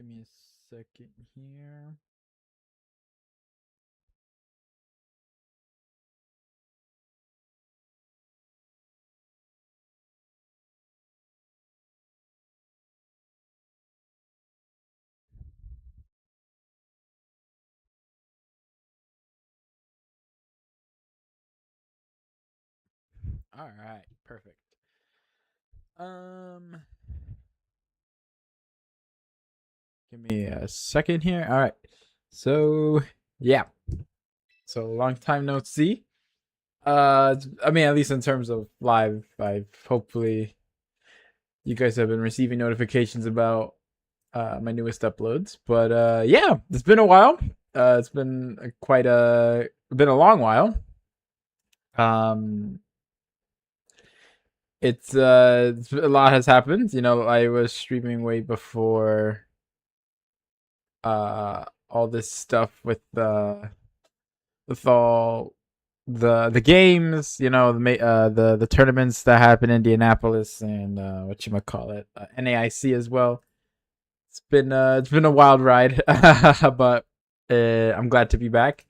Give me a second here. All right, perfect. Um, Give me a second here. All right. So, yeah. So, long time no see. I mean, at least in terms of live, I've hopefully you guys have been receiving notifications about my newest uploads. But yeah, it's been a while. It's been quite a long while. Um, a lot has happened. You know, I was streaming way before all this stuff with all the games, you know, the tournaments that happen in Indianapolis and what you might call it, NAIC as well. It's been a wild ride, but I'm glad to be back.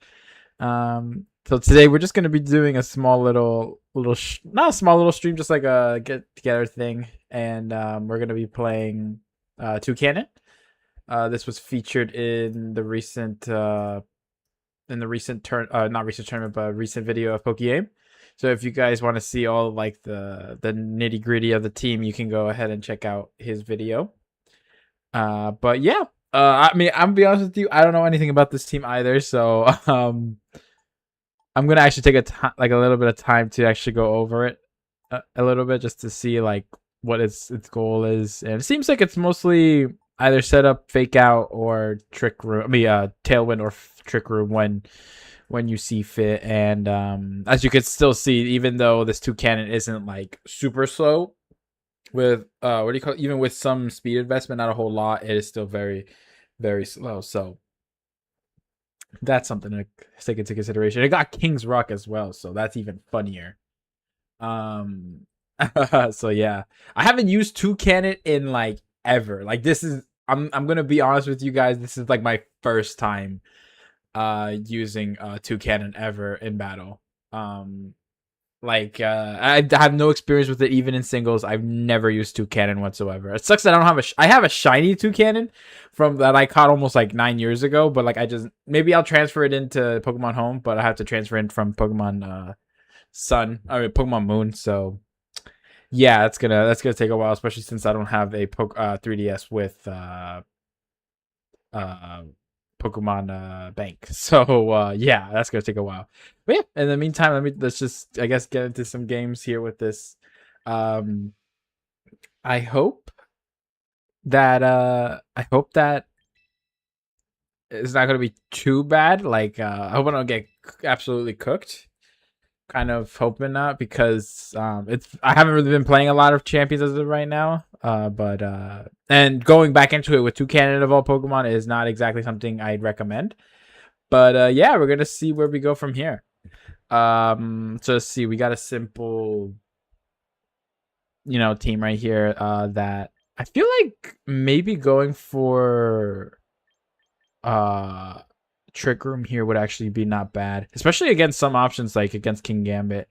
So today we're just gonna be doing a small not a small little stream, just like a get together thing, and we're gonna be playing Toucannon. This was featured in the recent not recent tournament, but recent video of Pokegame. So if you guys want to see all like the nitty gritty of the team, you can go ahead and check out his video. But yeah, I mean, I'm gonna be honest with you, I don't know anything about this team either, so I'm gonna actually take a little bit of time to actually go over it a little bit just to see like what its goal is, and it seems like it's mostly either set up, fake out, or trick room. I mean, tailwind or trick room when you see fit. And as you can still see, even though this Toucannon isn't like super slow with what do you call it? Even with some speed investment, not a whole lot, it is still very, very slow. So that's something to take into consideration. It got King's Rock as well, so that's even funnier. Um, so yeah, I haven't used Toucannon in like ever. Like this is, I'm gonna be honest with you guys. This is like my first time using Toucannon ever in battle. I have no experience with it even in singles. I've never used Toucannon whatsoever. It sucks that I don't have I have a shiny Toucannon from that I caught almost like 9 years ago, but like I just maybe I'll transfer it into Pokemon Home, but I have to transfer it from Pokemon Sun, I mean Pokemon Moon. So yeah, that's gonna take a while, especially since I don't have a 3DS with uh Pokemon Bank. So yeah, that's gonna take a while. But yeah, in the meantime, let's just I guess get into some games here with this. Um I hope I hope that it's not gonna be too bad. Like I hope I don't get absolutely cooked. Kind of hoping not, because it's I haven't really been playing a lot of champions as of right now. But and going back into it with Toucannon of all Pokemon is not exactly something I'd recommend. But yeah, we're gonna see where we go from here. So let's see, we got a simple, you know, team right here. That I feel like maybe going for Trick Room here would actually be not bad, especially against some options like against King Gambit.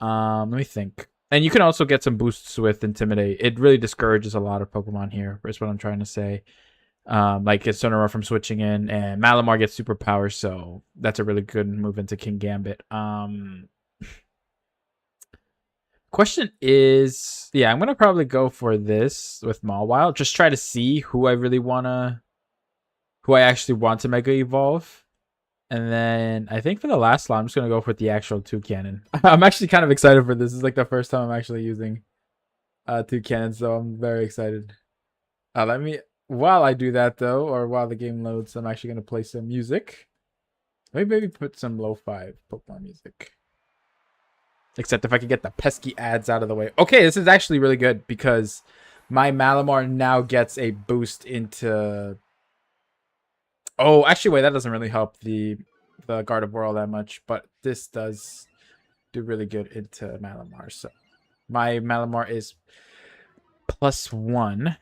Let me think. And you can also get some boosts with Intimidate. It really discourages a lot of Pokemon here, is what I'm trying to say. Like it's Sonora from switching in, and Malamar gets superpowers, so that's a really good move into King Gambit. Question is, yeah, I'm gonna probably go for this with Mawile. Just try to see who I actually want to Mega Evolve. And then I think for the last slot, I'm just gonna go with the actual Toucannon. I'm actually kind of excited for this. This is like the first time I'm actually using Toucannon, so I'm very excited. Let me while I do that though, or while the game loads, I'm actually gonna play some music. Maybe put some lo-fi Pokemon music. Except if I could get the pesky ads out of the way. Okay, this is actually really good because my Malamar now gets a boost into. Oh, actually, wait, that doesn't really help the Gardevoir that much, but this does do really good into Malamar. So my Malamar is +1.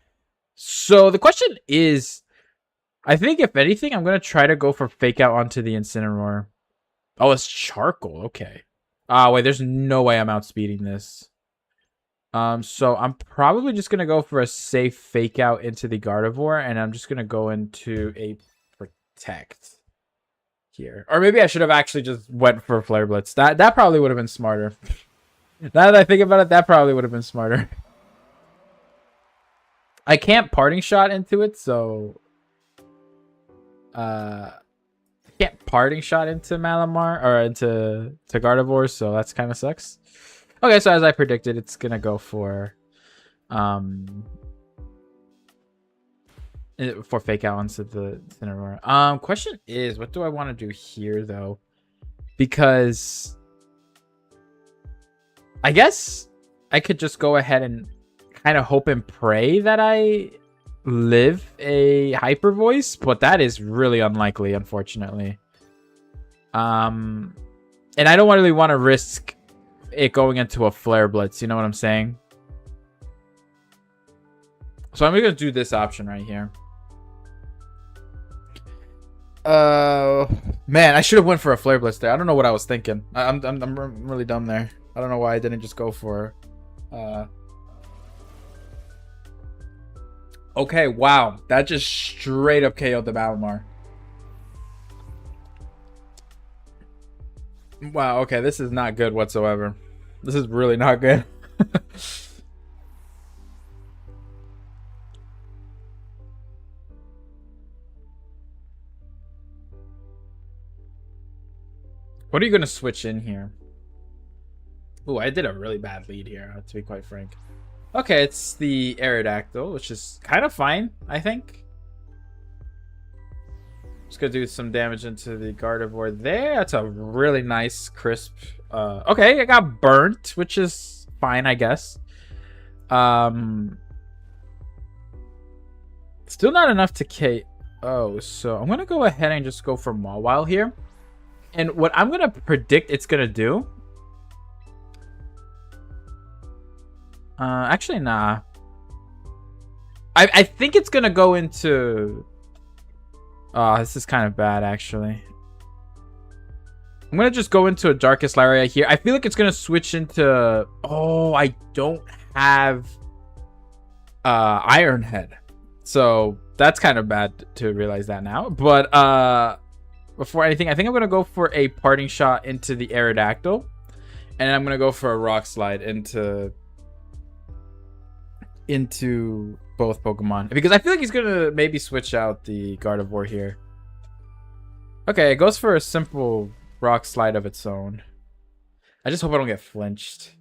So the question is, I think if anything, I'm gonna try to go for fake out onto the Incineroar. Oh, it's charcoal. Okay. Wait, there's no way I'm outspeeding this. So I'm probably just gonna go for a safe fake out into the Gardevoir, and I'm just gonna go into a protect here. Or maybe I should have actually just went for Flare Blitz. That probably would have been smarter. Now that I think about it, that probably would have been smarter. I can't parting shot into it, so I can't parting shot into Malamar or into Gardevoir, so that's kind of sucks. Okay, so as I predicted, it's gonna go for fake out onto the Incineroar. Question is, what do I want to do here though? Because I guess I could just go ahead and kind of hope and pray that I live a Hyper Voice, but that is really unlikely, unfortunately. And I don't really want to risk it going into a Flare Blitz, you know what I'm saying? So I'm gonna do this option right here. Man, I should have went for a Flare Blitz there. I don't know what I was thinking. I'm really dumb there. I don't know why I didn't just go for okay, wow. That just straight up KO'd the Malamar. Wow, okay, this is not good whatsoever. This is really not good. What are you going to switch in here? Ooh, I did a really bad lead here, to be quite frank. Okay, it's the Aerodactyl, which is kind of fine, I think. Just gonna do some damage into the Gardevoir there. That's a really nice, crisp... okay, I got burnt, which is fine, I guess. Still not enough to KO, so I'm gonna go ahead and just go for Mawile here. And what I'm gonna predict it's gonna do... actually, nah. I think it's gonna go into... Oh, this is kind of bad, actually. I'm gonna just go into a Darkest Lariat here. I feel like it's gonna switch into... Oh, I don't have... Iron Head. So, that's kind of bad to realize that now. But, before anything, I think I'm gonna go for a Parting Shot into the Aerodactyl. And I'm gonna go for a Rock Slide into both Pokemon, because I feel like he's gonna maybe switch out the Gardevoir here. Okay, it goes for a simple Rock Slide of its own. I just hope I don't get flinched.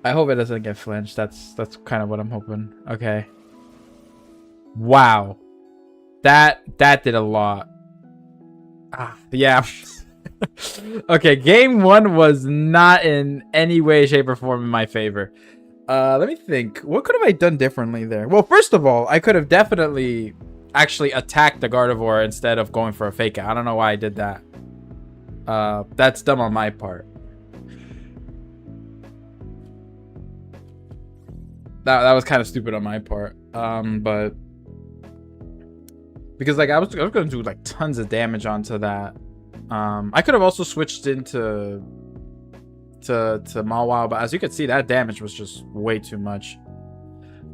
I hope it doesn't get flinched. That's kind of what I'm hoping. Okay. Wow. That did a lot. Yeah. Okay, game one was not in any way, shape, or form in my favor. Let me think. What could have I done differently there? Well, first of all, I could have definitely actually attacked the Gardevoir instead of going for a fake out. I don't know why I did that. That's dumb on my part. That was kind of stupid on my part. But because like I was gonna do like tons of damage onto that. I could have also switched into Mawile, but as you can see, that damage was just way too much.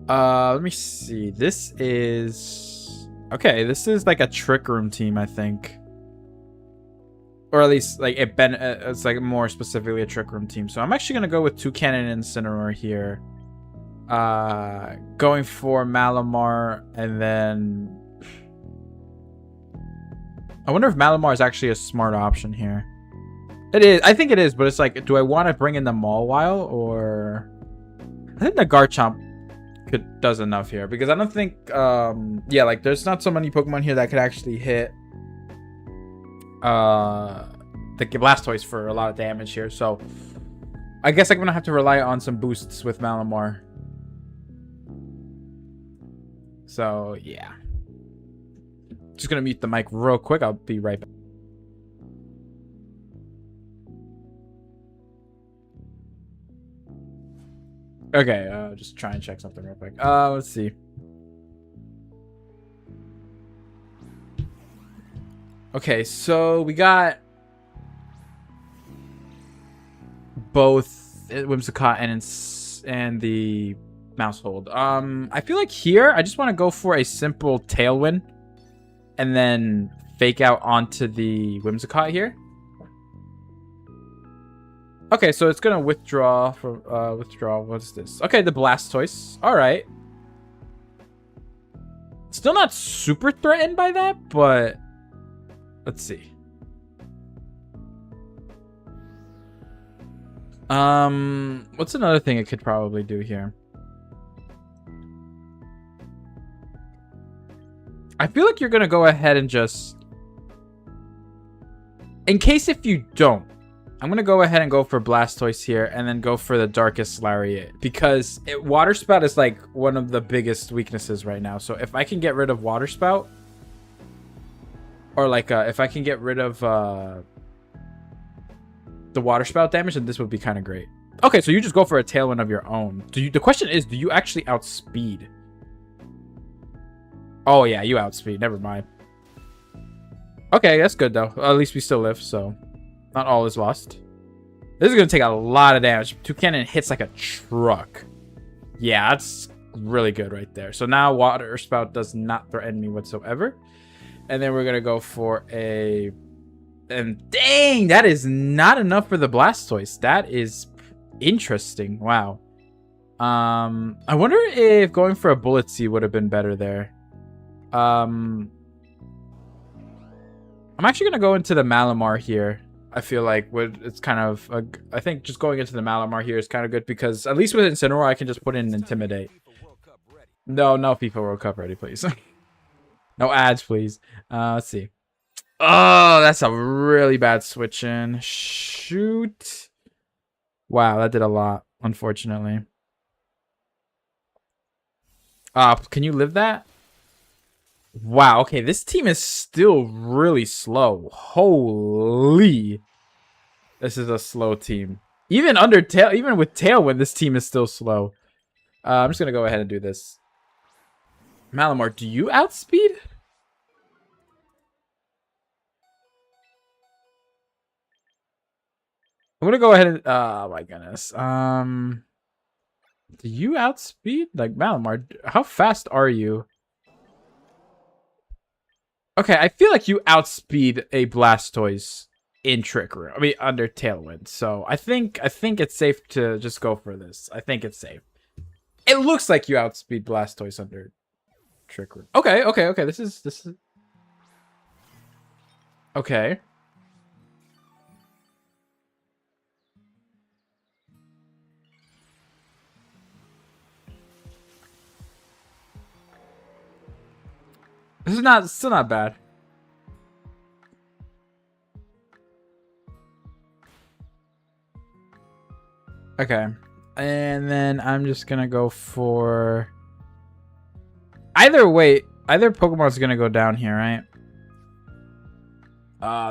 Let me see. This is okay. This is like a Trick Room team, I think, or at least like it's like more specifically a Trick Room team. So I'm actually gonna go with Toucannon and Incineroar here. Going for Malamar, and then I wonder if Malamar is actually a smart option here. It is. I think it is, but it's like, do I want to bring in the Mawile, or... I think the Garchomp does enough here, because I don't think... yeah, like, there's not so many Pokemon here that could actually hit the Blastoise for a lot of damage here, so... I guess I'm going to have to rely on some boosts with Malamar. So, yeah. Just gonna mute the mic real quick. I'll be right back. Okay, just try and check something real quick. Let's see. Okay, so we got both Whimsicott and the Mousehold. I feel like here I just want to go for a simple Tailwind and then fake out onto the Whimsicott here. Okay, so it's gonna withdraw from withdraw. What's this? Okay, the Blastoise. All right. Still not super threatened by that, but let's see. What's another thing it could probably do here? I feel like you're gonna go ahead and just, in case if you don't, I'm gonna go ahead and go for Blastoise here and then go for the Darkest Lariat because Water Spout is like one of the biggest weaknesses right now. So if I can get rid of Water Spout, or like if I can get rid of the Water Spout damage, then this would be kind of great. Okay, so you just go for a Tailwind of your own. The question is, do you actually outspeed? Oh yeah, you outspeed. Never mind. Okay, that's good though. At least we still live, so not all is lost. This is gonna take a lot of damage. Toucannon hits like a truck. Yeah, that's really good right there. So now Water Spout does not threaten me whatsoever. And then we're gonna go for a, and dang, that is not enough for the Blastoise. That is interesting. Wow. I wonder if going for a Bullet Seed would have been better there. I'm actually gonna go into the Malamar here. I feel like it's kind of I think just going into the Malamar here is kind of good because at least with Incineroar I can just put in Intimidate. No FIFA World Cup ready, please. No ads, please. Let's see. Oh, that's a really bad switch in. Shoot. Wow, that did a lot, unfortunately. Can you live that? Wow, okay, this team is still really slow. Holy. This is a slow team. Even with Tailwind, this team is still slow. I'm just gonna go ahead and do this. Malamar, do you outspeed? I'm gonna go ahead and oh my goodness. Do you outspeed? Like Malamar, how fast are you? Okay, I feel like you outspeed a Blastoise in Trick Room. I mean, under Tailwind. So I think it's safe to just go for this. I think it's safe. It looks like you outspeed Blastoise under Trick Room. Okay. This is okay. This is still not bad. Okay. And then I'm just gonna go for either way, either Pokemon's gonna go down here, right?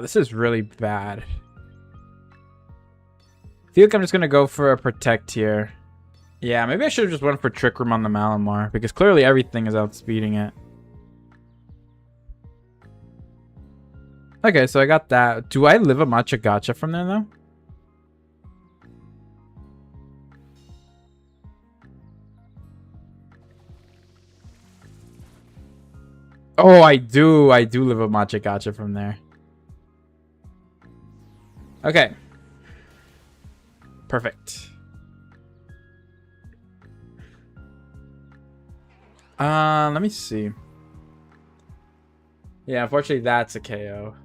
This is really bad. I feel like I'm just gonna go for a Protect here. Yeah, maybe I should have just went for Trick Room on the Malamar because clearly everything is outspeeding it. Okay, so I got that. Do I live a Matcha Gotcha from there, though? Oh, I do. I do live a Matcha Gotcha from there. Okay. Perfect. Let me see. Yeah, unfortunately, that's a KO.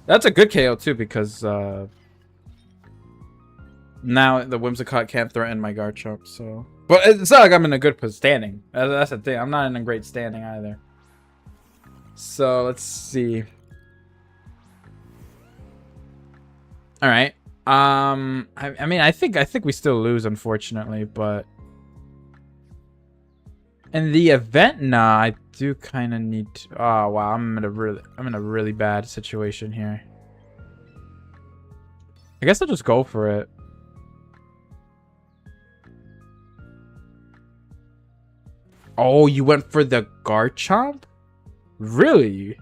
That's a good KO too because now the Whimsicott can't threaten my Garchomp. So, but it's not like I'm in a good standing. That's the thing. I'm not in a great standing either. So let's see. All right. I mean, I think we still lose, unfortunately, but in the event, nah, I do kind of need to. Oh wow, I'm in a really bad situation here. I guess I'll just go for it. Oh, you went for the Garchomp? Really?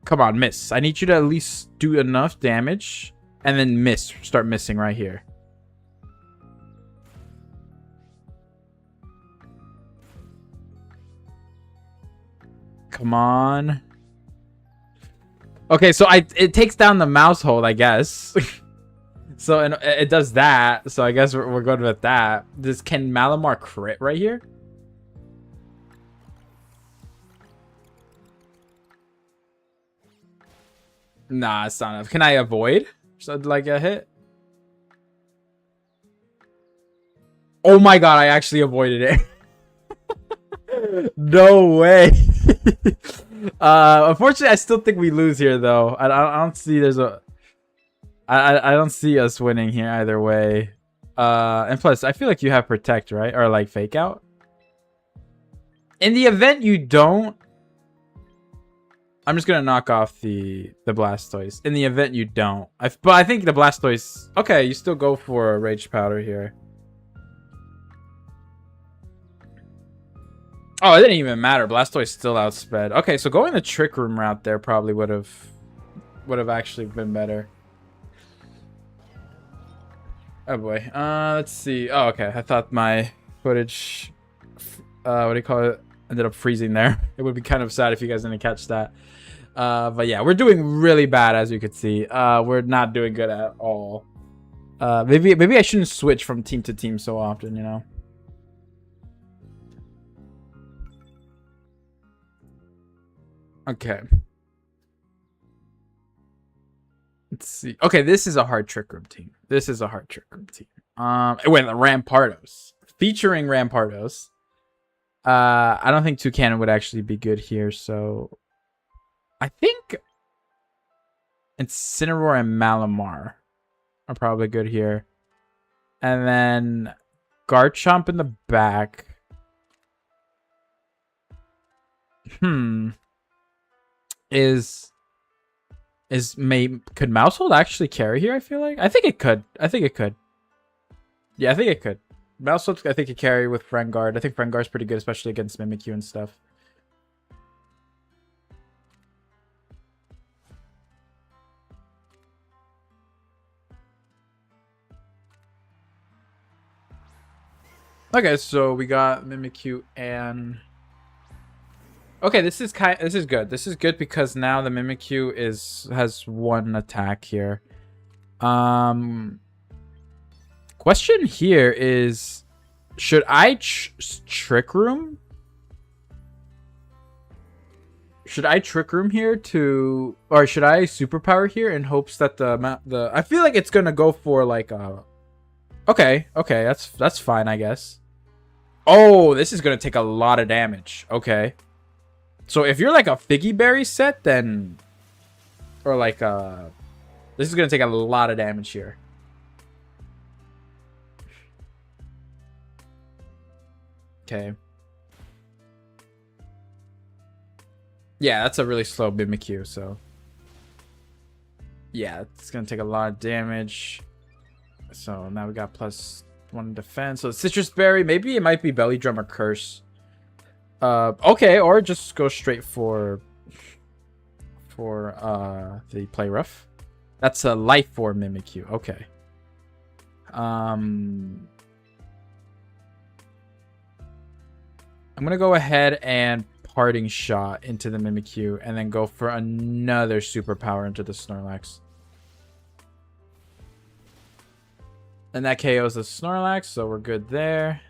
Come on, miss. I need you to at least do enough damage and then miss. Start missing right here. Come on. Okay, so it takes down the mouse hold, I guess. So it does that. So I guess we're good with that. Can Malamar crit right here? Nah, it's not enough. Can I avoid? So like a hit? Oh my god, I actually avoided it. No way. Unfortunately, I still think we lose here, though. I don't see I don't see us winning here either way. And plus, I feel like you have protect, right? Or like fake out. In the event you don't, I'm just gonna knock off the Blastoise. In the event you don't, but I think the Blastoise. Okay, you still go for a Rage Powder here. Oh, it didn't even matter. Blastoise still outsped. Okay, so going the Trick Room route there probably would have actually been better. Oh boy. Let's see. Oh, okay. I thought my footage, what do you call it, ended up freezing there. It would be kind of sad if you guys didn't catch that. But yeah, we're doing really bad, as you could see. We're not doing good at all. Maybe I shouldn't switch from team to team so often, you know. Okay. Let's see. Okay, this is a hard Trick Room team. This is a hard Trick Room team. Wait, the Rampardos. Featuring Rampardos. I don't think Toucannon would actually be good here, so I think Incineroar and Malamar are probably good here. And then Garchomp in the back. Could Mousehold actually carry here? I feel like I think it could. Yeah, I think it could. Mousehold, I think, could carry with Frengard. I think Frengard's pretty good, especially against Mimikyu and stuff. Okay, so we got Mimikyu and. Okay, this is good. This is good because now the Mimikyu has one attack here. Question here is, should I Trick Room? Should I Trick Room here to, or should I Superpower here in hopes that the I feel like it's gonna go for like okay, that's fine, I guess. Oh, this is gonna take a lot of damage. Okay. So if you're like a Figgy Berry set, then, or like this is gonna take a lot of damage here. Okay. Yeah, that's a really slow Mimikyu, so yeah, it's gonna take a lot of damage. So now we got +1 defense. So Citrus Berry, maybe it might be Belly Drum or Curse. Okay, or just go straight for the Play Rough. That's a Life Orb Mimikyu. Okay. I'm gonna go ahead and Parting Shot into the Mimikyu and then go for another Superpower into the Snorlax. And that KOs the Snorlax, so we're good there.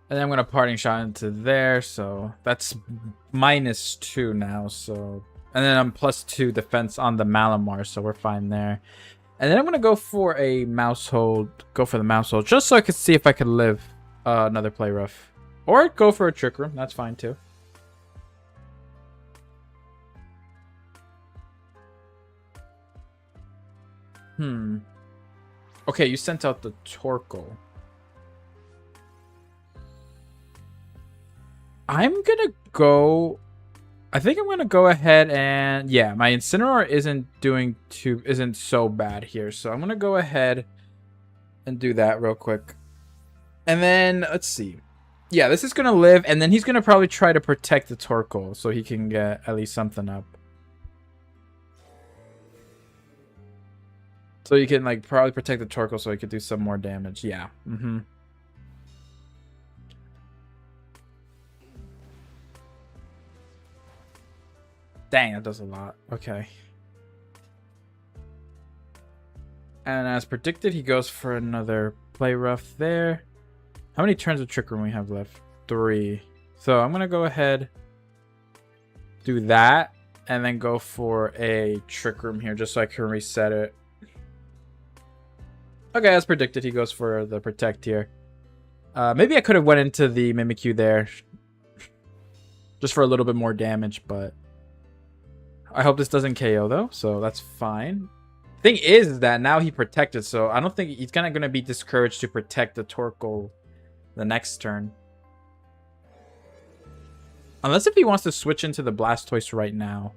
And then I'm going to Parting Shot into there. So that's -2 now. So, and then I'm +2 defense on the Malamar. So we're fine there. And then I'm going to go for a Mousehold. Go for the Mousehold. Just so I could see if I could live another Play Rough. Or go for a Trick Room. That's fine too. Okay, you sent out the Torkoal. I'm gonna go I think I'm gonna go ahead and yeah, my Incineroar isn't so bad here, so I'm gonna go ahead and do that real quick. And then let's see. Yeah, this is gonna live, and then he's gonna probably try to protect the Torkoal so he can get at least something up. So you can like probably protect the Torkoal so he could do some more damage. Yeah. Dang, that does a lot. Okay. And as predicted, he goes for another play rough there. How many turns of Trick Room we have left? 3. So I'm gonna go ahead, do that, and then go for a Trick Room here just so I can reset it. Okay, as predicted, he goes for the protect here. Maybe I could have went into the Mimikyu there just for a little bit more damage, but I hope this doesn't KO though, so that's fine. Thing is that now he protected, so I don't think he's kind of going to be discouraged to protect the Torkoal the next turn. Unless if he wants to switch into the Blastoise right now.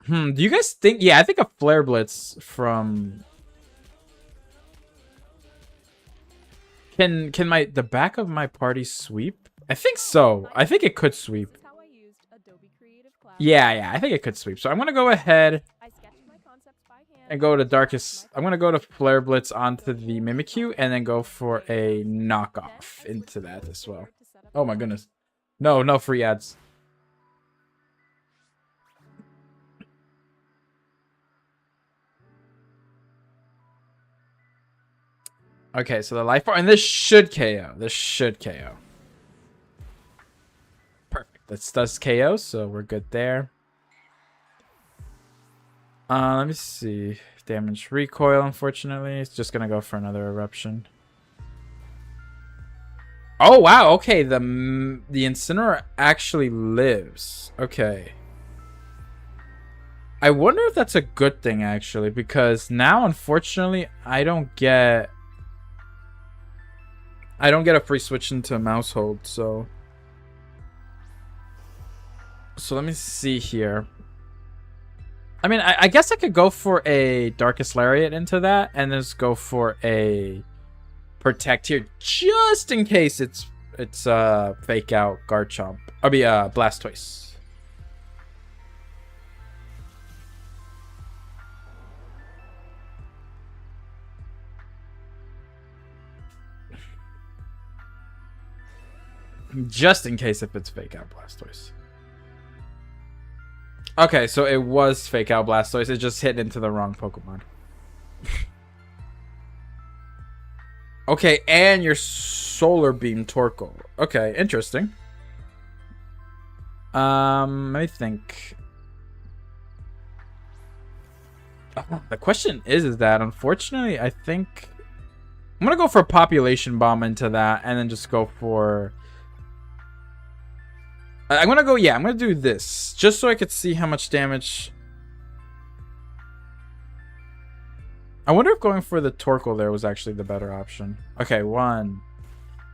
Do you guys think... Yeah, I think a Flare Blitz from... Can the back of my party sweep? I think so. I think it could sweep. Yeah, I think it could sweep. So I'm going to go ahead and go to Darkest. I'm going to go to Flare Blitz onto the Mimikyu and then go for a knockoff into that as well. Oh my goodness. No free ads. Okay, so the life bar, and this should KO. Perfect. This does KO, so we're good there. Let me see. Damage recoil, unfortunately. It's just gonna go for another eruption. Oh wow, okay. The Incineroar actually lives. Okay. I wonder if that's a good thing actually, because now unfortunately I don't get a free switch into a mouse hold, so let me see here. I mean, I guess I could go for a Darkest Lariat into that and just go for a protect here just in case it's fake out Garchomp. I mean Blastoise. Just in case if it's fake out Blastoise. Okay, so it was fake out Blastoise. It just hit into the wrong Pokemon. Okay, and your Solar Beam Torkoal. Okay, interesting. Let me think. The question is that unfortunately, I think I'm gonna go for a Population Bomb into that, and then just go for. I'm gonna go. Yeah, I'm gonna do this just so I could see how much damage. I wonder if going for the Torkoal there was actually the better option. Okay, 1,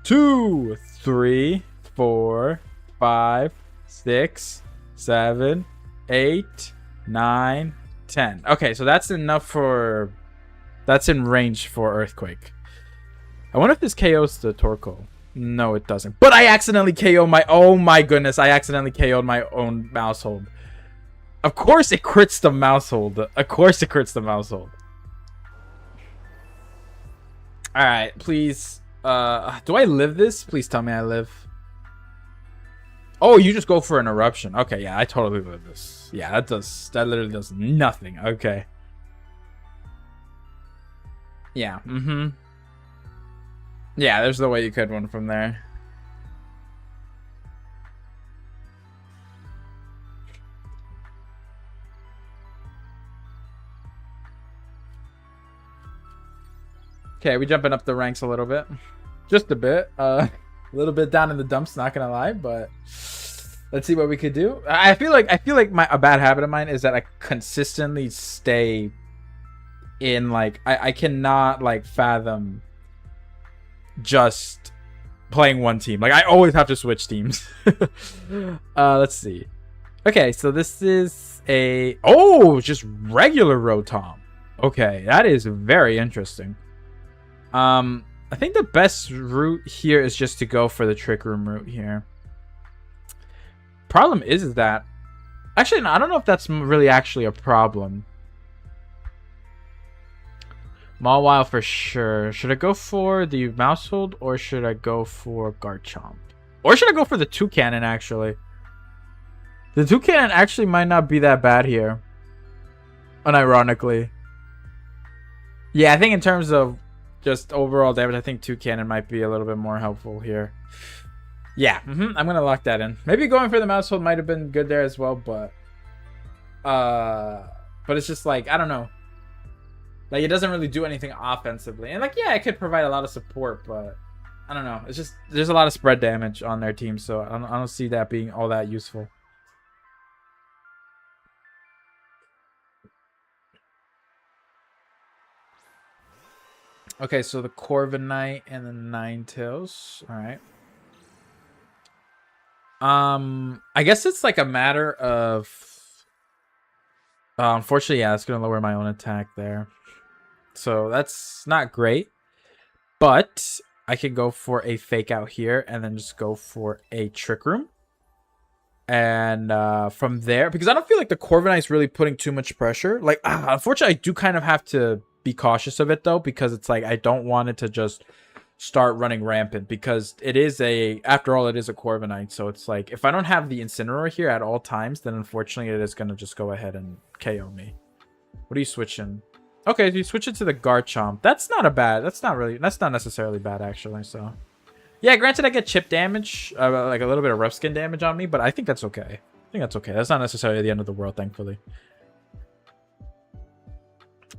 2, 3, 4, 5, 6, 7, 8, 9, 10. Okay, so that's enough for... That's in range for Earthquake. I wonder if this KOs the Torkoal. No, it doesn't. But I accidentally KO'd my... Oh my goodness, I accidentally KO'd my own mouse hold. Of course it crits the mouse hold. Of course it crits the mouse hold. Alright, please. Do I live this? Please tell me I live. Oh, you just go for an eruption. Okay, yeah, I totally live this. Yeah, that literally does nothing. Okay. Yeah, yeah, there's the way you could win from there. Okay, we jumping up the ranks a little bit. Just a bit. A little bit down in the dumps, not gonna lie, but let's see what we could do. I feel like a bad habit of mine is that I consistently stay in like I cannot like fathom just playing one team. Like, I always have to switch teams. Let's see. Okay, so this is a... Oh, just regular Rotom. Okay, that is very interesting. I think the best route here is just to go for the Trick Room route here. Problem is that... Actually, no, I don't know if that's really actually a problem. Mawile for sure. Should I go for the Mousehold or should I go for Garchomp? Or should I go for the Toucannon, actually? The Toucannon actually might not be that bad here. Unironically. Yeah, I think in terms of just overall damage, I think Toucannon might be a little bit more helpful here. Yeah, I'm going to lock that in. Maybe going for the Mousehold might have been good there as well, but it's just like, I don't know. Like, it doesn't really do anything offensively. And, like, yeah, it could provide a lot of support, but I don't know. It's just, there's a lot of spread damage on their team, so I don't see that being all that useful. Okay, so the Corviknight and the Ninetales. All right. I guess it's like a matter of... unfortunately, yeah, it's going to lower my own attack there. So that's not great. But I can go for a Fake Out here and then just go for a Trick Room. And from there, because I don't feel like the Corviknight's really putting too much pressure. Like, unfortunately, I do kind of have to be cautious of it, though, because it's like I don't want it to just start running rampant, because it is after all, it is a Corviknight. So it's like, if I don't have the Incineroar here at all times, then unfortunately it is going to just go ahead and KO me. What are you switching? Okay, so you switch it to the Garchomp. That's not necessarily bad, actually. So yeah, granted I get chip damage, like a little bit of rough skin damage on me, but I think that's okay. That's not necessarily the end of the world, thankfully.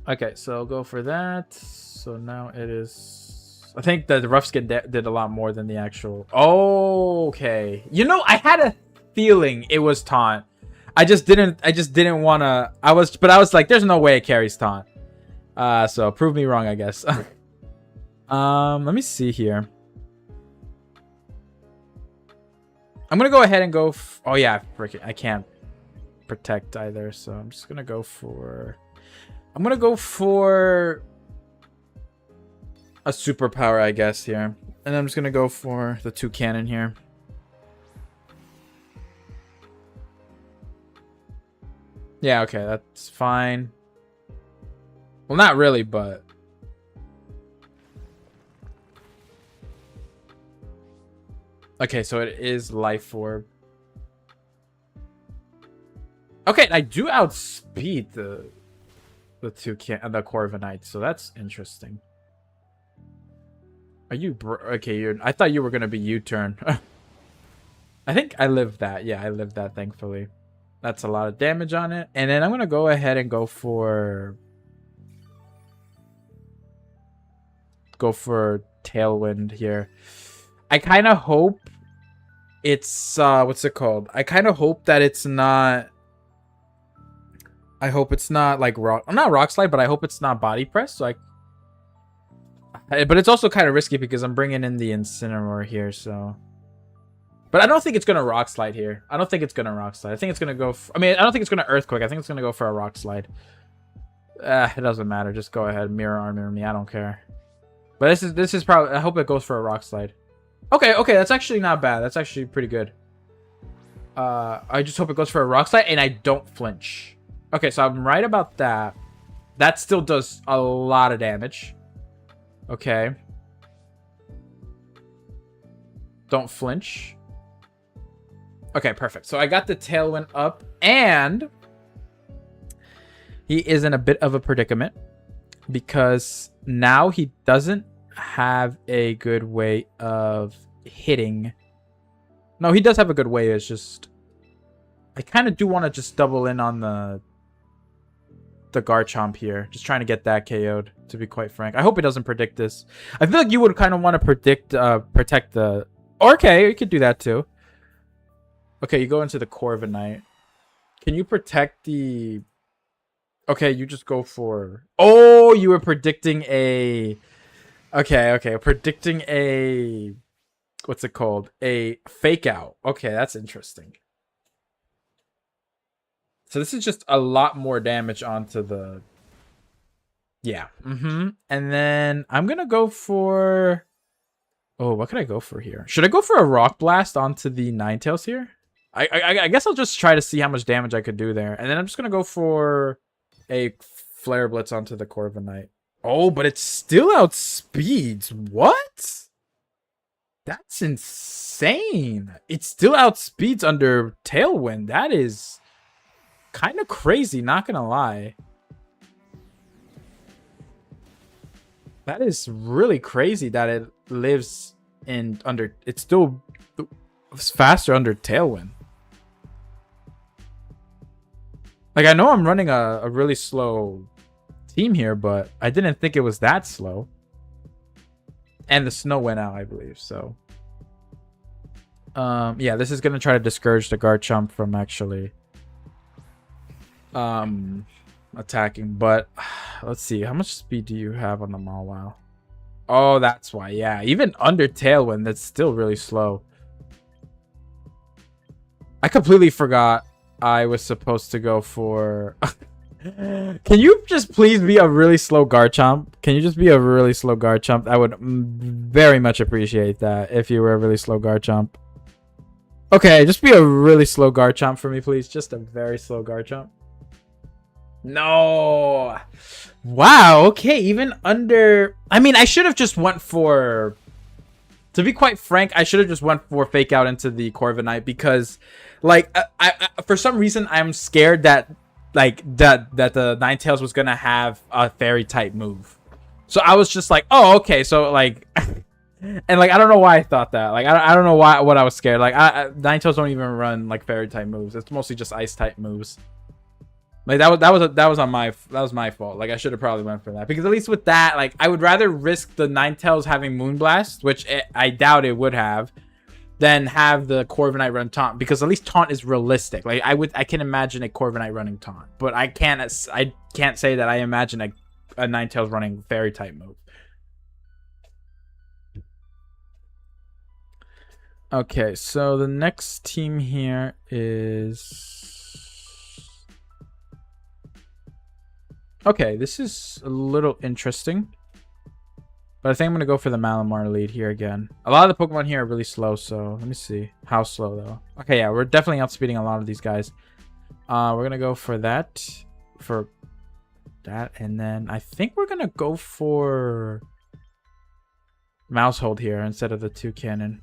Okay, so I'll go for that. So now it is... I think that the rough skin did a lot more than the actual... Oh, okay. You know, I had a feeling it was taunt. I just didn't want to... I was like, there's no way it carries taunt. So prove me wrong, I guess. Let me see here. I'm going to go ahead and go... Oh, yeah, I can't protect either. So I'm just going to go for... I'm going to go for a superpower, I guess, here. And I'm just going to go for the Toucannon here. Yeah, okay, that's fine. Well, not really, but... Okay, so it is Life Orb. Okay, I do outspeed the Corviknight, so that's interesting. Are you okay? I thought you were gonna be U-turn. I think I lived that. Yeah, I lived that, thankfully. That's a lot of damage on it, and then I'm gonna go ahead and go for Tailwind here. I kind of hope it's what's it called? I kind of hope that it's not. I hope it's not like not Rock Slide, but I hope it's not Body Press. So but it's also kind of risky because I'm bringing in the Incineroar here. So, but I don't think it's gonna Rock Slide here. I don't think it's gonna Rock Slide. I think it's gonna go. I mean, I don't think it's gonna Earthquake. I think it's gonna go for a Rock Slide. It doesn't matter. Just go ahead, mirror me. I don't care. But this is probably. I hope it goes for a Rock Slide. Okay. That's actually not bad. That's actually pretty good. I just hope it goes for a Rock Slide and I don't flinch. Okay, so I'm right about that. That still does a lot of damage. Okay. Don't flinch. Okay, perfect. So I got the Tailwind up, and he is in a bit of a predicament because now he doesn't have a good way of hitting. No, he does have a good way. It's just I kind of do want to just double in on the Garchomp here. Just trying to get that KO'd, to be quite frank. I hope it doesn't predict this. I feel like you would kind of want to protect the... Okay, you could do that too. Okay, you go into the Corviknight. Can you protect the... Okay, you just go for... Oh, you were predicting a... Okay. Predicting a... what's it called? A fake out. Okay, that's interesting. So this is just a lot more damage onto the... Yeah. And then I'm going to go for... Oh, what could I go for here? Should I go for a Rock Blast onto the Ninetales here? I guess I'll just try to see how much damage I could do there. And then I'm just going to go for a Flare Blitz onto the Corviknight. Oh, but it still outspeeds. What? That's insane. It still outspeeds under Tailwind. That is kind of crazy, not gonna lie. That is really crazy that it lives in under... It's still faster under Tailwind. Like, I know I'm running a really slow team here, but I didn't think it was that slow. And the snow went out, I believe, so... yeah, this is going to try to discourage the Garchomp from actually... attacking, but... Let's see, how much speed do you have on the Mawile? Oh, that's why, yeah. Even under Tailwind, that's still really slow. I completely forgot I was supposed to go for... Can you just please be a really slow Garchomp? Can you just be a really slow Garchomp? I would very much appreciate that if you were a really slow Garchomp. Okay, just be a really slow Garchomp for me, please. Just a very slow Garchomp. No. Wow, okay, even under... I mean, I should have just went for... To be quite frank, I should have just went for Fake Out into the Corviknight because, like, I for some reason, I'm scared that, like, that the Ninetales was going to have a Fairy-type move. So I was just like, oh, okay, so, like... And, like, I don't know why I thought that. Like, I don't know what I was scared. Like, Ninetales don't even run, like, Fairy-type moves. It's mostly just Ice-type moves. Like, that was my fault. Like, I should have probably went for that. Because at least with that, like, I would rather risk the Ninetales having Moonblast, which I doubt it would have, than have the Corviknight run Taunt. Because at least Taunt is realistic. Like, I can imagine a Corviknight running Taunt. But I can't say that I imagine a Ninetales running Fairy-type move. Okay, so the next team here is... Okay, this is a little interesting. But I think I'm going to go for the Malamar lead here again. A lot of the Pokemon here are really slow, so let me see. How slow, though? Okay, yeah, we're definitely outspeeding a lot of these guys. We're going to go for that. For that, and then I think we're going to go for Mousehold here instead of the Toucannon.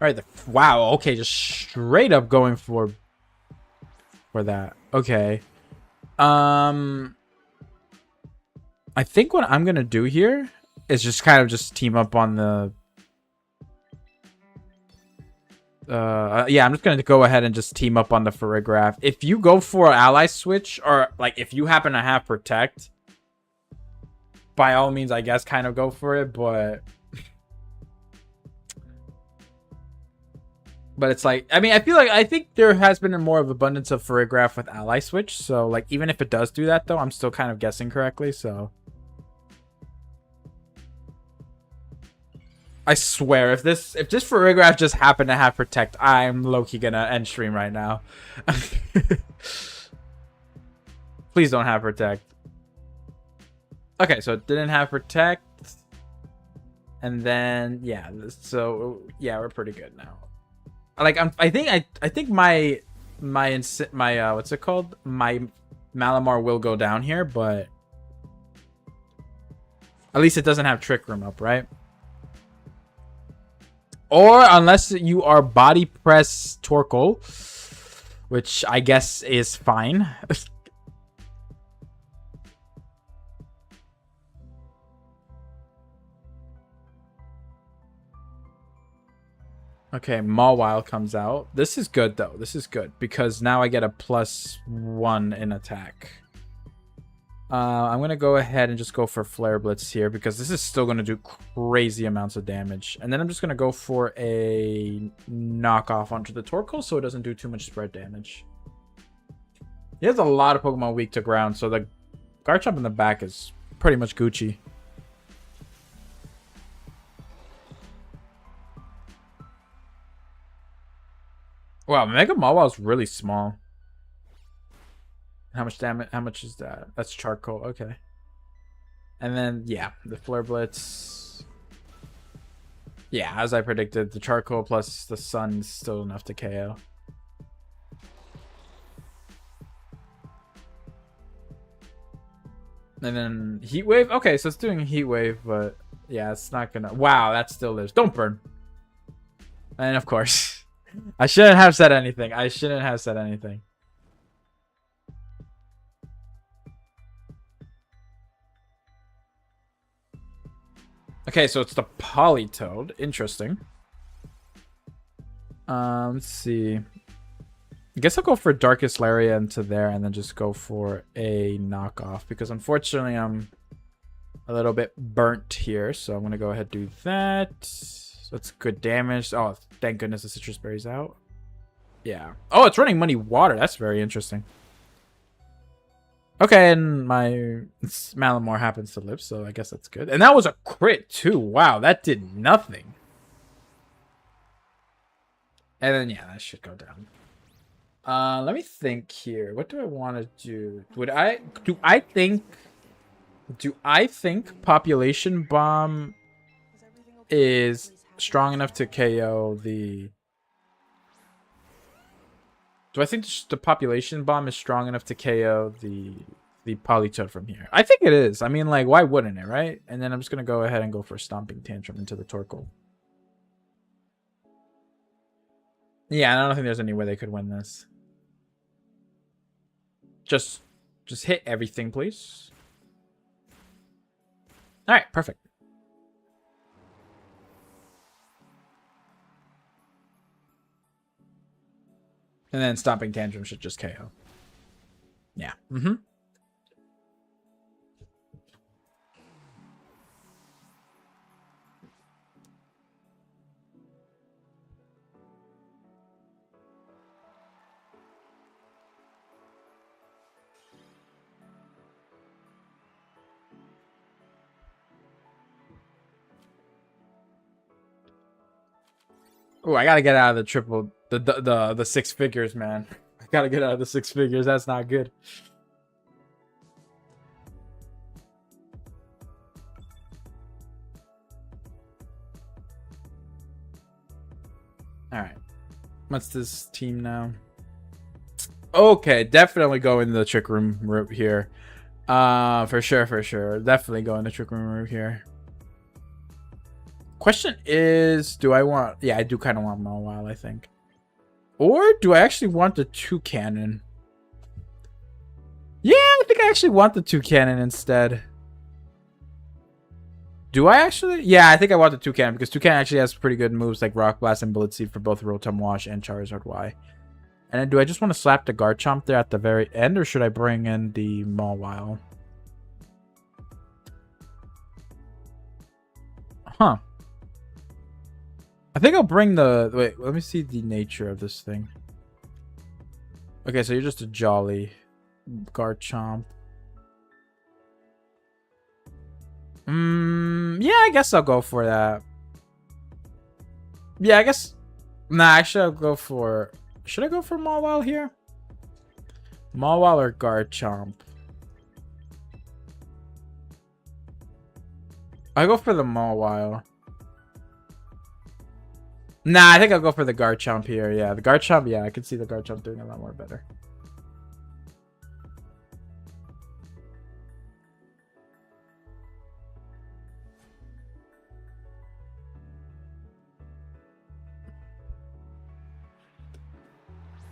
All right, wow, okay, just straight up going for that. Okay. I think what I'm going to do here is just kind of just team up on the yeah, I'm just going to go ahead and just team up on the Farigiraf. If you go for an ally switch, or like if you happen to have Protect, by all means, I guess kind of go for it, but it's like, I mean, I think there has been a more of abundance of Farigiraf with Ally Switch. So, like, even if it does do that, though, I'm still kind of guessing correctly. So, I swear, if this Farigiraf just happened to have Protect, I'm low-key gonna end stream right now. Please don't have Protect. Okay, so it didn't have Protect. And then, yeah, so, yeah, we're pretty good now. Like, I think my what's it called? My Malamar will go down here, but at least it doesn't have Trick Room up, right? Or unless you are Body Press Torkoal, which I guess is fine. Okay, Mawile comes out. This is good, though. This is good because now I get a +1 in attack. I'm going to go ahead and just go for Flare Blitz here because this is still going to do crazy amounts of damage. And then I'm just going to go for a knockoff onto the Torkoal so it doesn't do too much spread damage. He has a lot of Pokemon weak to ground, so the Garchomp in the back is pretty much Gucci. Wow, Mega Mawile is really small. How much damage? How much is that? That's Charcoal. Okay. And then, yeah, the Flare Blitz. Yeah, as I predicted, the Charcoal plus the Sun is still enough to KO. And then Heat Wave. Okay, so it's doing Heat Wave, but yeah, it's not gonna. Wow, that still lives. Don't burn. And of course, I shouldn't have said anything. I shouldn't have said anything. Okay, so it's the Politoed. Interesting. Let's see. I guess I'll go for Darkest Laria into there and then just go for a knockoff because unfortunately I'm a little bit burnt here. So I'm going to go ahead and do that. So that's good damage. Oh, thank goodness the Citrus Berry's out. Yeah. Oh, it's running Muddy Water. That's very interesting. Okay, and my Malamore happens to live, so I guess that's good. And that was a crit too. Wow, that did nothing. And then, yeah, that should go down. Let me think here. What do I want to do? Do I think Population Bomb is strong enough to KO the... Do I think the Population Bomb is strong enough to KO the Politoed from here? I think it is. I mean, like, why wouldn't it, right? And then I'm just going to go ahead and go for Stomping Tantrum into the Torkoal. Yeah, I don't think there's any way they could win this. Just hit everything, please. All right, perfect. And then Stomping Tantrum should just KO. Yeah. Mm-hmm. Oh, I gotta get out of the triple, the six figures, man. I gotta get out of the six figures. That's not good. All right, what's this team now? Okay, definitely go in the Trick Room route here. For sure, definitely go in the Trick Room route here. Question is, do I want... Yeah, I do kind of want Mawile, I think. Or do I actually want the Toucannon? Yeah, I think I actually want the Toucannon instead. Do I actually? Yeah, I think I want the Toucannon because Toucannon actually has pretty good moves like Rock Blast and Bullet Seed for both Rotom Wash and Charizard Y. And then do I just want to slap the Garchomp there at the very end, or should I bring in the Mawile? Huh. I think I'll bring the... Wait, let me see the nature of this thing. Okay, so you're just a jolly Garchomp. Yeah, I guess I'll go for that. Yeah, I guess... Nah, actually I'll go for... Should I go for Mawile here? Mawile or Garchomp? I go for the Mawile. Nah, I think I'll go for the Garchomp here. Yeah, the Garchomp. Yeah, I can see the Garchomp doing a lot more better.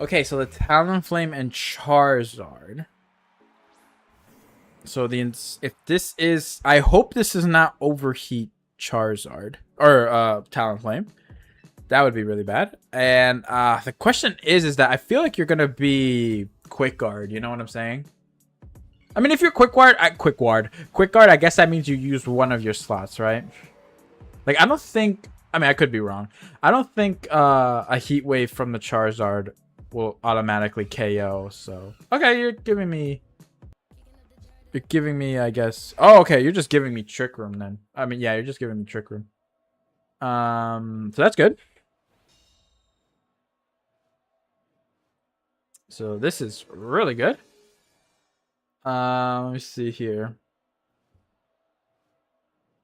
Okay, so the Talonflame and Charizard. So if this is... I hope this is not Overheat Charizard. Or Talonflame. That would be really bad. And the question is that I feel like you're going to be Quick Guard. You know what I'm saying? I mean, if you're quick guard, I guess that means you use one of your slots, right? Like, I don't think... I mean, I could be wrong. I don't think a heat wave from the Charizard will automatically KO, so... Okay, you're giving me... You're giving me, I guess... Oh, okay, you're just giving me Trick Room, then. I mean, yeah, you're just giving me Trick Room. So that's good. So this is really good. Let me see here.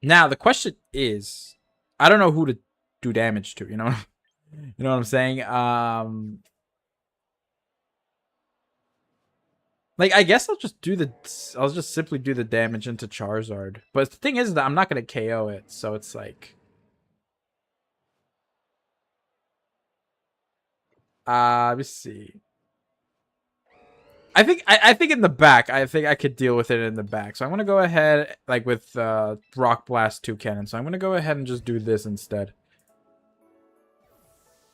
Now, the question is... I don't know who to do damage to, you know? You know what I'm saying? Like, I guess I'll just simply do the damage into Charizard. But the thing is that I'm not gonna KO it, so it's like... let me see. I think in the back, I think I could deal with it in the back. So I'm gonna go ahead, like with Rock Blast Toucannon. So I'm gonna go ahead and just do this instead.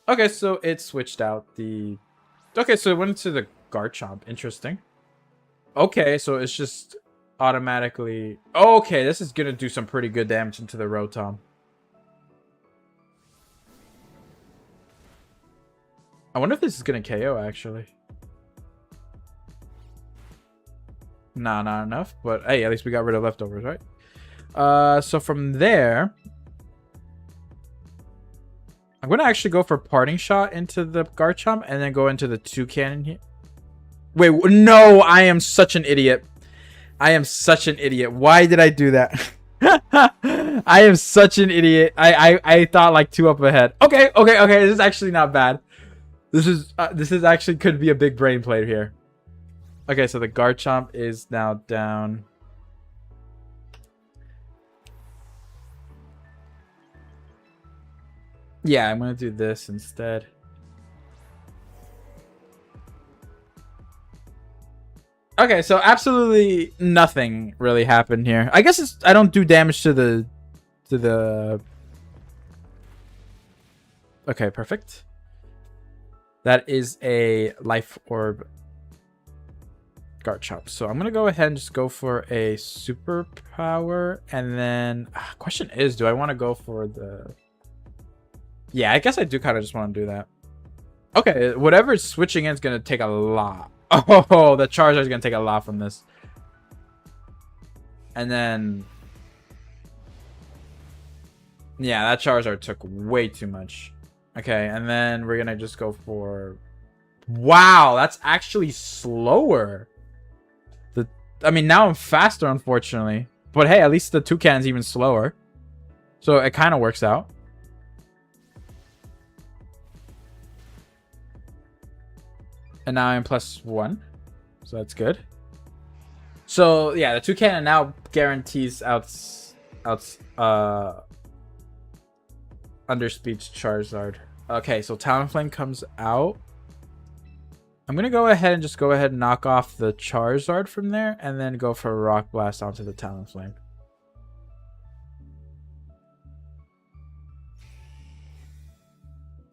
Okay, so it switched out the... Okay, so it went into the Garchomp. Interesting. Okay, so it's just automatically... Okay, this is gonna do some pretty good damage into the Rotom. I wonder if this is gonna KO, actually. Nah, not enough. But hey, at least we got rid of leftovers, right? So from there... I'm going to actually go for Parting Shot into the Garchomp and then go into the Toucannon here. Wait, no, I am such an idiot. I am such an idiot. Why did I do that? I am such an idiot. I thought like 2 up ahead. Okay. This is actually not bad. This is actually could be a big brain play here. Okay, so the Garchomp is now down. Yeah, I'm gonna do this instead. Okay, so absolutely nothing really happened here. I guess I don't do damage to the... Okay, perfect. That is a Life Orb Garchomp. So I'm gonna go ahead and just go for a Superpower, and then question is, do I want to go for the... Yeah, I guess I do kind of just want to do that. Okay, whatever it's switching in is going to take a lot. Oh, the Charizard is going to take a lot from this. And then... Yeah, that Charizard took way too much. Okay, and then we're going to just go for... Wow, that's actually slower. I mean, now I'm faster, unfortunately. But hey, at least the Toucannon's even slower. So it kind of works out. And now I'm +1. So that's good. So yeah, the Toucannon now guarantees underspeed Charizard. Okay, so Talonflame comes out. I'm gonna go ahead and knock off the Charizard from there, and then go for a Rock Blast onto the Talonflame.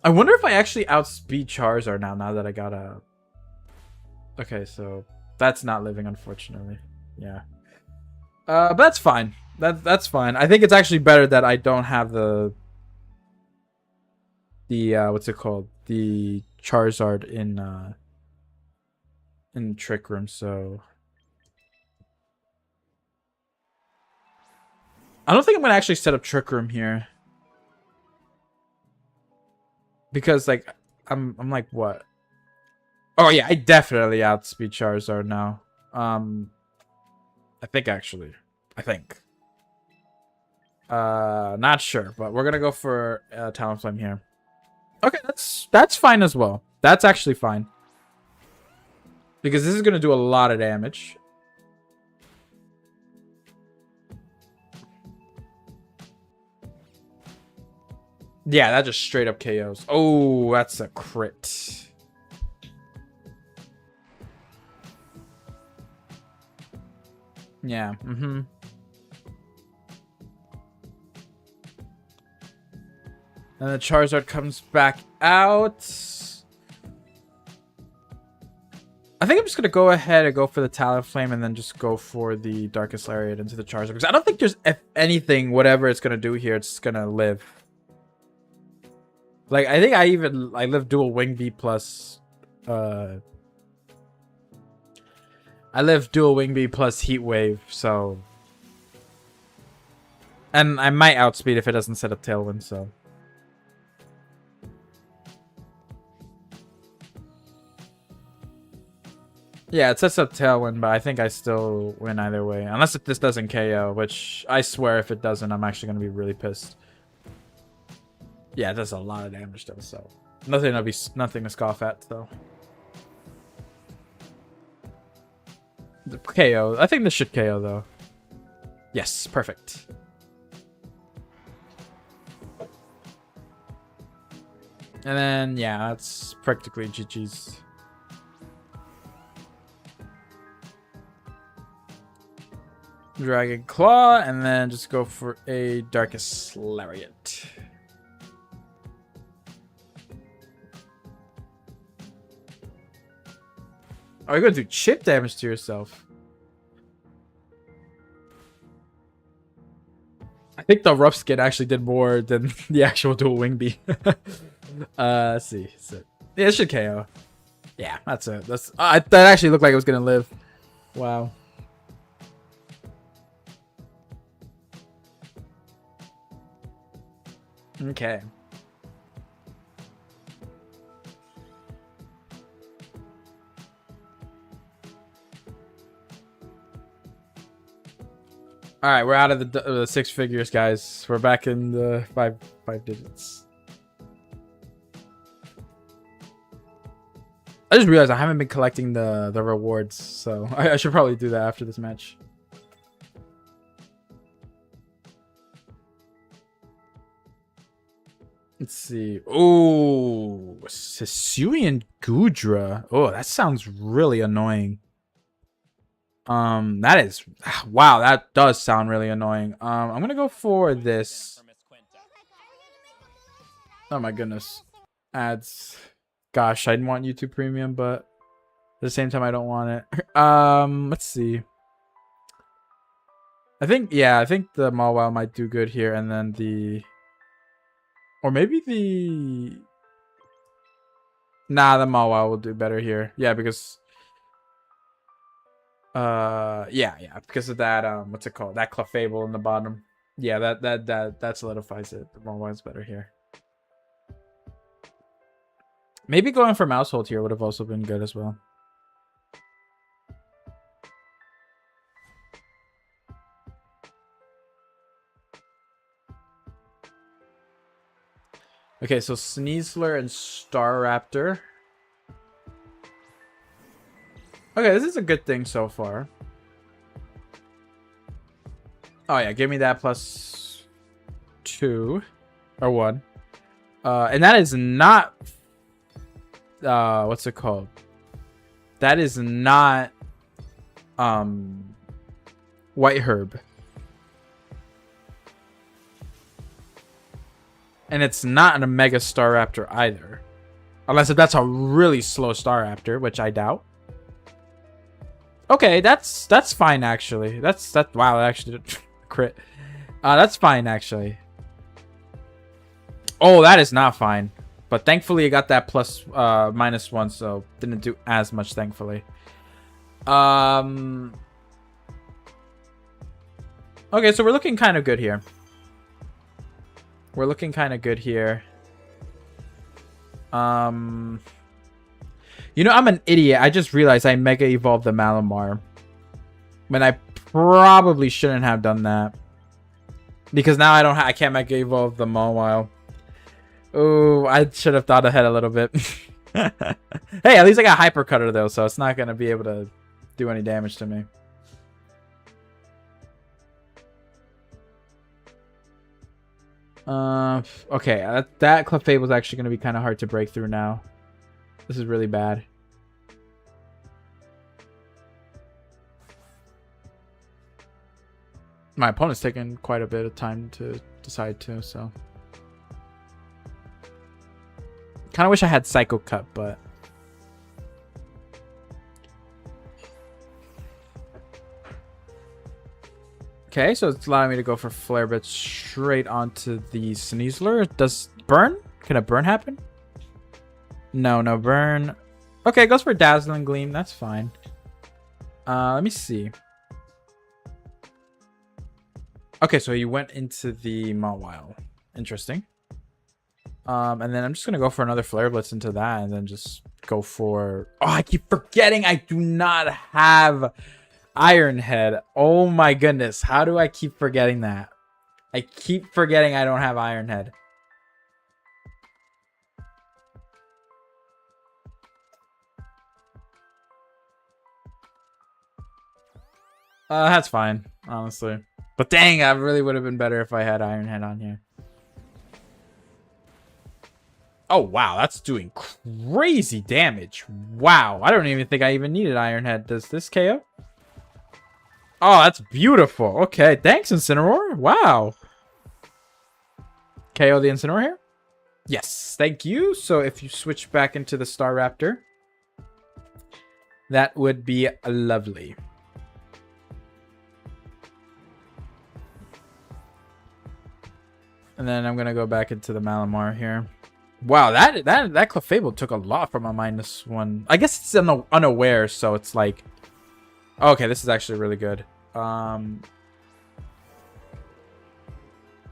I wonder if I actually outspeed Charizard now that I got a... Okay, so that's not living, unfortunately. Yeah. But that's fine. That's fine. I think it's actually better that I don't have the what's it called? The Charizard in Trick Room, so I don't think I'm gonna actually set up Trick Room here. Because like I'm like what? Oh yeah, I definitely outspeed Charizard now. I think actually. Not sure, but we're gonna go for Talonflame here. Okay, that's fine as well. That's actually fine. Because this is gonna do a lot of damage. Yeah, that just straight up KOs. Oh, that's a crit. Yeah, And the Charizard comes back out. I think I'm just gonna go ahead and go for the Talonflame and then just go for the Darkest Lariat into the Charizard, because I don't think there's, if anything, whatever it's gonna do here, it's gonna live. Like, I think I live dual Wing B plus I live dual Wing B plus Heat Wave, so, and I might outspeed if it doesn't set up Tailwind, so. Yeah, it sets up Tailwind, but I think I still win either way. Unless if this doesn't KO, which I swear if it doesn't, I'm actually going to be really pissed. Yeah, it does a lot of damage though, so nothing to scoff at though. The KO. I think this should KO though. Yes, perfect. And then yeah, that's practically GG's. Dragon Claw, and then just go for a Darkest Lariat. Oh, you're gonna do chip damage to yourself. I think the rough skin actually did more than the actual dual wing bee. Let's see. So, yeah, it should KO. Yeah, that's it. That's that actually looked like it was gonna live. Wow. Okay. All right, we're out of the 6 figures, guys. We're back in the five digits. I just realized I haven't been collecting the rewards, so I should probably do that after this match. Let's see. Oh, Hisuian Gudra. Oh, that sounds really annoying. That is, wow, that does sound really annoying. I'm gonna go for this. Oh my goodness. Ads. Gosh, I didn't want YouTube Premium, but at the same time I don't want it. Let's see. I think the Mawile might do good here, and then the, or maybe the, nah, the Mawile will do better here. Yeah, because yeah, because of that, what's it called, that Clefable in the bottom. Yeah, that solidifies it. The Mawile's better here. Maybe going for Mouse Hold here would have also been good as well. Okay, so Sneasler and Staraptor. Okay, this is a good thing so far. Oh yeah, give me that +2 or 1. And that is not what's it called? That is not White Herb. And it's not an Omega Staraptor either. Unless if that's a really slow Staraptor, which I doubt. Okay, that's fine actually. Wow, that actually did crit. That's fine actually. Oh, that is not fine. But thankfully I got that -1, so didn't do as much, thankfully. Okay, so we're looking kind of good here. You know, I'm an idiot. I just realized I Mega Evolved the Malamar when I probably shouldn't have done that, because now I can't Mega Evolve the Mawile. Oh, I should have thought ahead a little bit. Hey, at least I got Hyper Cutter though, so it's not gonna be able to do any damage to me. Okay, that Clefable is actually going to be kind of hard to break through now. This is really bad. My opponent's taking quite a bit of time to decide too, so. Kind of wish I had Psycho Cut, but Okay, so it's allowing me to go for Flare Blitz straight onto the Sneasler. Does burn? Can a burn happen? No, no burn. Okay, it goes for Dazzling Gleam. That's fine. Let me see. Okay, so you went into the Mawile. Interesting. And then I'm just gonna go for another Flare Blitz into that, and then just go for. Oh, I keep forgetting I do not have Iron Head. Oh my goodness, how do I keep forgetting that? I keep forgetting I don't have Iron Head. That's fine, honestly. But dang, I really would have been better if I had Iron Head on here. Oh, wow. That's doing crazy damage. Wow. I don't even think I even needed Iron Head. Does this KO? Oh, that's beautiful. Okay. Thanks, Incineroar. Wow. KO the Incineroar here? Yes. Thank you. So if you switch back into the Staraptor, that would be lovely. And then I'm going to go back into the Malamar here. Wow, that Clefable took a lot from a -1. I guess it's unaware, so it's like... Okay, this is actually really good.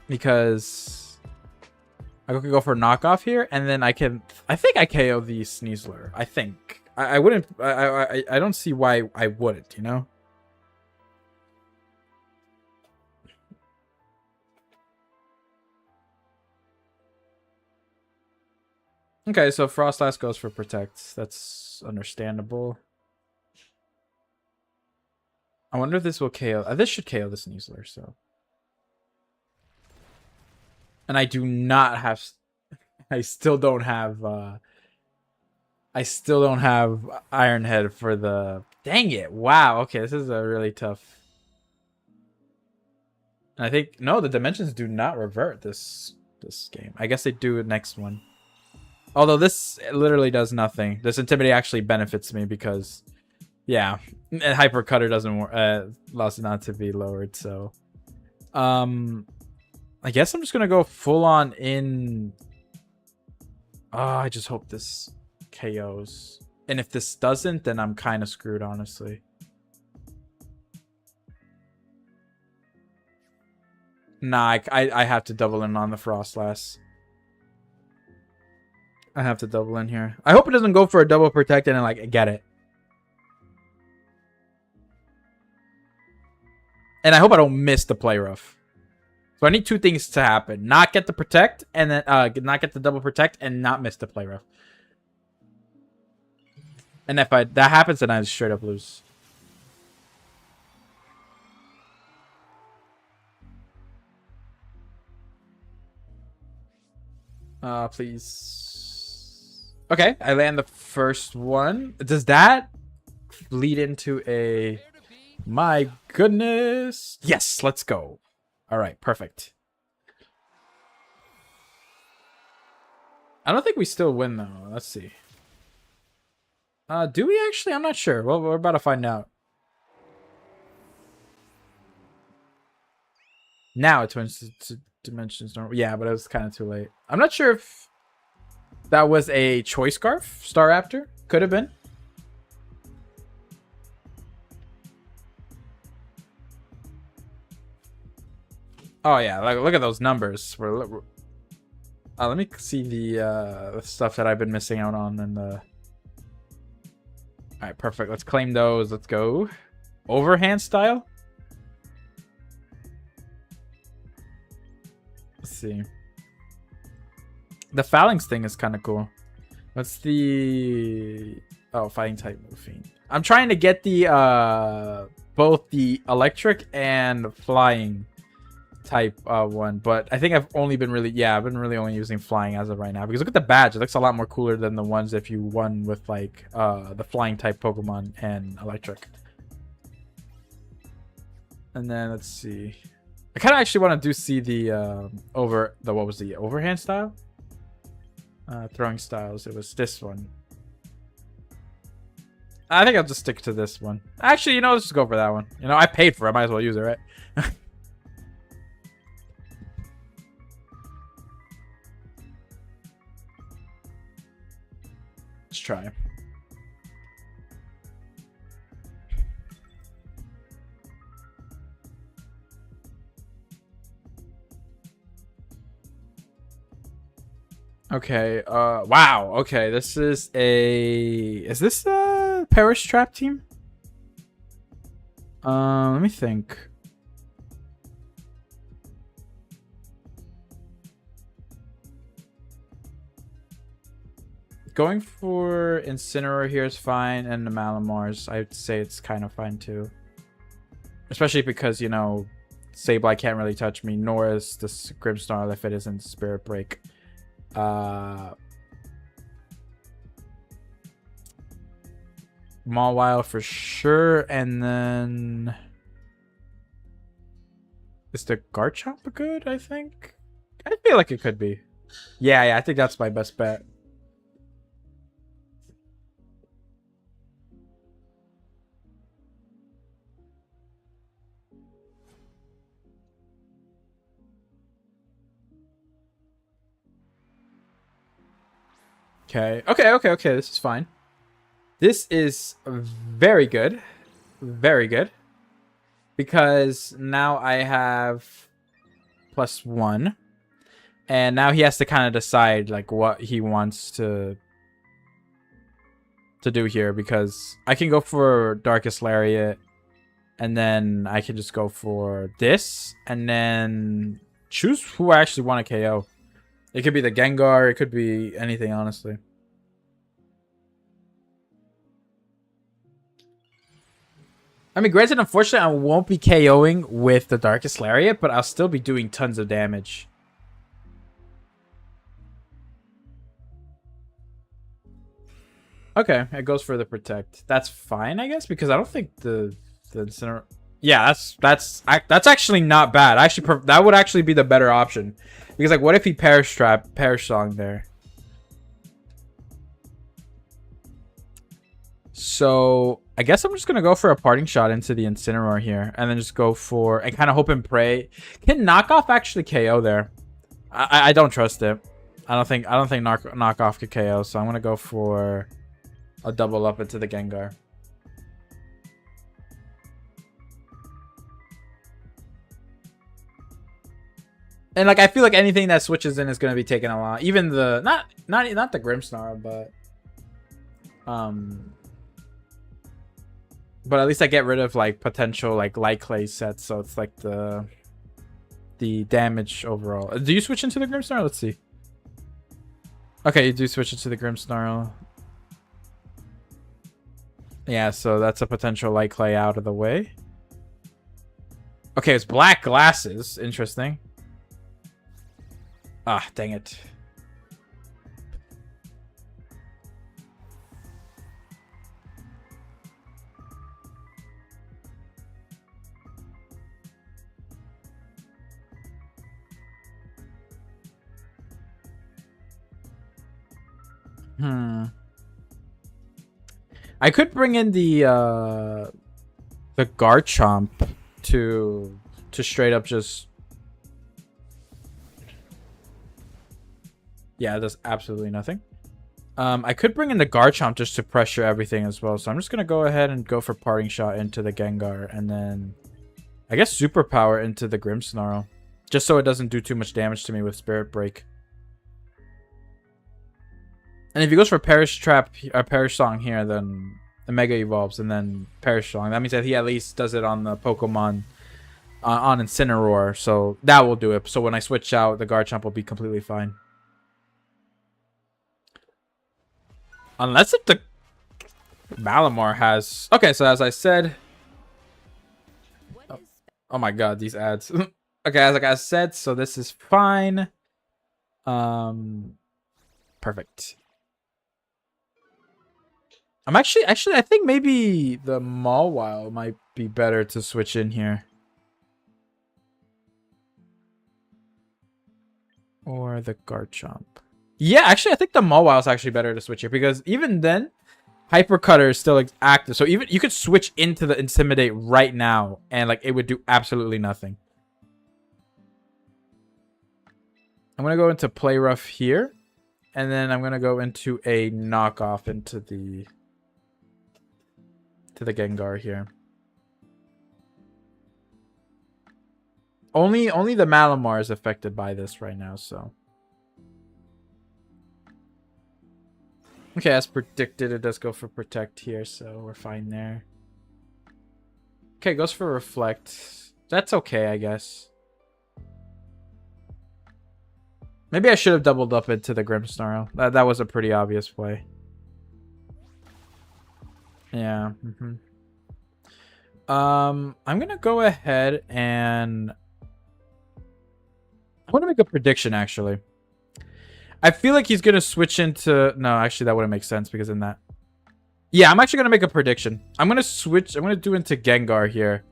Because... I could go for a knockoff here, and then I think I KO the Sneasler. I think. I wouldn't... I don't see why I wouldn't, you know? Okay, so Frostlass goes for Protect. That's understandable. I wonder if this will KO. This should KO the Sneasler, so. And I do not have... I still don't have... I still don't have Iron Head for the... Dang it. Wow. Okay, this is a really tough... And I think... No, the dimensions do not revert this game. I guess they do next one. Although this literally does nothing. This Intimidate actually benefits me because, yeah, Hyper Cutter doesn't allows it not to be lowered. So, I guess I'm just gonna go full on in. Oh, I just hope this KOs. And if this doesn't, then I'm kind of screwed, honestly. Nah, I have to double in on the Frostlass. I have to double in here. I hope it doesn't go for a double protect and then, like, get it. And I hope I don't miss the play rough. So I need two things to happen. Not get the protect and then not get the double protect and not miss the play rough. And if that happens, then I just straight up lose. Please. Okay, I land the first one. Does that lead into a... My goodness. Yes, let's go. All right, perfect. I don't think we still win, though. Let's see. Do we actually? I'm not sure. Well, we're about to find out. Now it turns to dimensions normal. Yeah, but it was kind of too late. I'm not sure if that was a Choice Scarf Staraptor. Could have been. Oh yeah, like look at those numbers. Let me see the stuff that I've been missing out on in the. All right, perfect. Let's claim those. Let's go. Overhand style. Let's see. The Phalanx thing is kind of cool. What's the... Oh, fighting type moving. I'm trying to get the both the electric and flying type one, but I think I've only been really... Yeah, I've been really only using flying as of right now. Because look at the badge. It looks a lot more cooler than the ones if you won with like the flying type Pokemon and electric. And then let's see. I kind of actually want to see the what was the overhand style? Throwing styles. It was this one. I think I'll just stick to this one. Actually, you know, let's just go for that one. You know, I paid for it. I might as well use it, right? try. Okay, wow, okay, this is this a Perish Trap team? Let me think. Going for Incineroar here is fine, and the Malamars, I'd say it's kind of fine too. Especially because, you know, Sableye can't really touch me, nor is this Grimmsnarl if it isn't Spirit Break. Mawile for sure, and then is the Garchomp good? I think I feel like it could be. Yeah, I think that's my best bet. Okay. This is fine. This is very good. Very good. Because now I have +1. And now he has to kind of decide like what he wants to do here, because I can go for Darkest Lariat, and then I can just go for this, and then choose who I actually want to KO. It could be the Gengar. It could be anything, honestly. I mean, granted, unfortunately, I won't be KOing with the Darkest Lariat, but I'll still be doing tons of damage. Okay, it goes for the Protect. That's fine, I guess, because I don't think the Incineroar... Yeah, that's actually not bad. Actually, that would actually be the better option. Because, like, what if he Perish Song there? So, I guess I'm just going to go for a Parting Shot into the Incineroar here. And then just go for... And kind of hope and pray. Can Knockoff actually KO there? I don't trust it. I don't think Knockoff could KO. So, I'm going to go for a double up into the Gengar. And like I feel like anything that switches in is going to be taken a lot. Even the not the Grimmsnarl, but at least I get rid of like potential like Light Clay sets, so it's like the damage overall. Do you switch into the Grimmsnarl? Let's see. Okay, you do switch into the Grimmsnarl. Yeah, so that's a potential Light Clay out of the way. Okay, it's Black Glasses. Interesting. Ah, dang it. I could bring in the Garchomp to straight up just... Yeah, it does absolutely nothing. I could bring in the Garchomp just to pressure everything as well. So I'm just going to go ahead and go for Parting Shot into the Gengar. And then I guess Superpower into the Grimmsnarl. Just so it doesn't do too much damage to me with Spirit Break. And if he goes for Perish Song here, then the Mega Evolves and then Perish Song. That means that he at least does it on the Pokemon on Incineroar. So that will do it. So when I switch out, the Garchomp will be completely fine. Unless if the Malamar has... Okay, so as I said... Oh my god, these ads. Okay, as like I said, so this is fine. Perfect. I'm actually, I think maybe the Mawile might be better to switch in here. Or the Garchomp. Yeah, actually, I think the Mawile is actually better to switch here, because even then, Hyper Cutter is still active. So even you could switch into the Intimidate right now, and like it would do absolutely nothing. I'm gonna go into Play Rough here, and then I'm gonna go into a knockoff into the Gengar here. Only the Malamar is affected by this right now, so. Okay, as predicted, it does go for Protect here, so we're fine there. Okay, goes for Reflect. That's okay, I guess. Maybe I should have doubled up into the Grimmsnarl. That was a pretty obvious play. Yeah. I'm gonna go ahead and I want to make a prediction, actually. I feel like he's gonna switch into... No, actually, that wouldn't make sense because in that... Yeah, I'm actually gonna make a prediction. I'm gonna switch... I'm gonna do into Gengar here.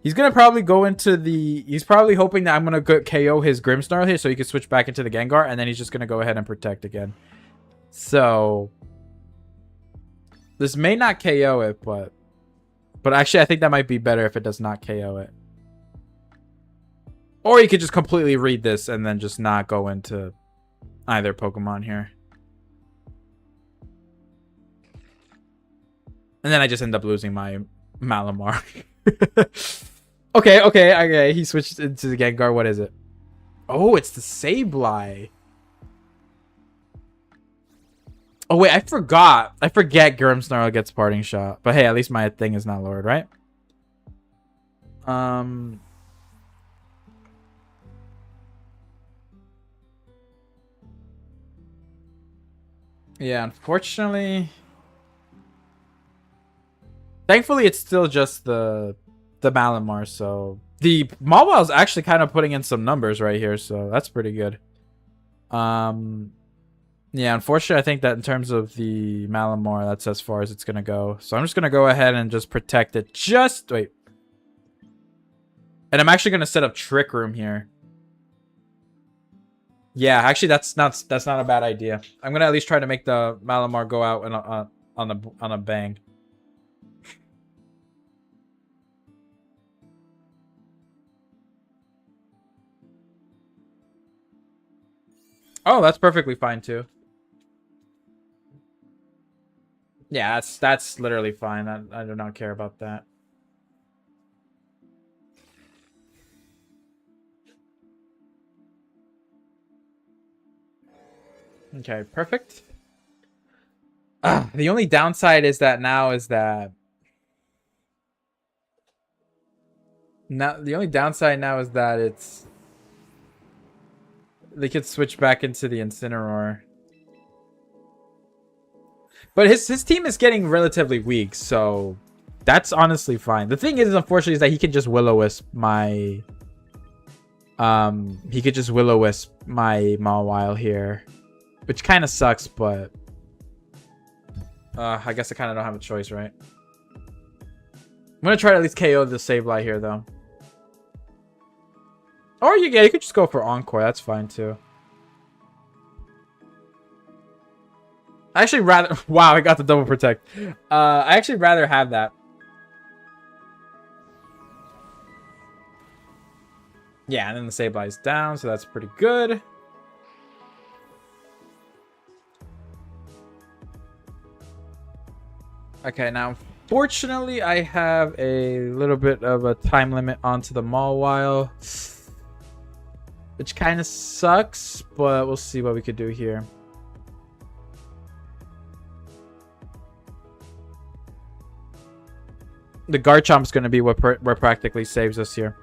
He's gonna probably go into the... He's probably hoping that I'm gonna KO his Grimmsnarl here so he can switch back into the Gengar, and then he's just gonna go ahead and Protect again. So... This may not KO it, but actually I think that might be better if it does not KO it. Or you could just completely read this and then just not go into either Pokemon here. And then I just end up losing my Malamar. Okay. He switched into the Gengar. What is it? Oh, it's the Sableye. Oh, wait, I forgot. I forget Grimmsnarl gets Parting Shot. But hey, at least my thing is not lowered, right? Yeah, unfortunately... Thankfully, it's still just the Malamar, so... The Mawile is actually kind of putting in some numbers right here, so that's pretty good. Yeah, unfortunately, I think that in terms of the Malamar, that's as far as it's going to go. So I'm just going to go ahead and just protect it. Just... Wait. And I'm actually going to set up Trick Room here. Yeah, actually, that's not a bad idea. I'm going to at least try to make the Malamar go out on a bang. Oh, that's perfectly fine, too. Yeah, that's literally fine. I do not care about that. Okay, perfect. The only downside is that the only downside now is that it's... They could switch back into the Incineroar. But his team is getting relatively weak, so that's honestly fine. The thing is, unfortunately, is that he can just Will-O-Wisp my... He could just Will-O-Wisp my Mawile here. Which kind of sucks, but... I guess I kind of don't have a choice, right? I'm going to try to at least KO the Sableye here, though. Or you could just go for Encore. That's fine, too. I actually rather... Wow, I got the double protect. I actually rather have that. Yeah, and then the Sableye's down, so that's pretty good. Okay, now, fortunately, I have a little bit of a time limit onto the Mawile. Which kind of sucks, but we'll see what we could do here. The Garchomp's going to be what practically saves us here.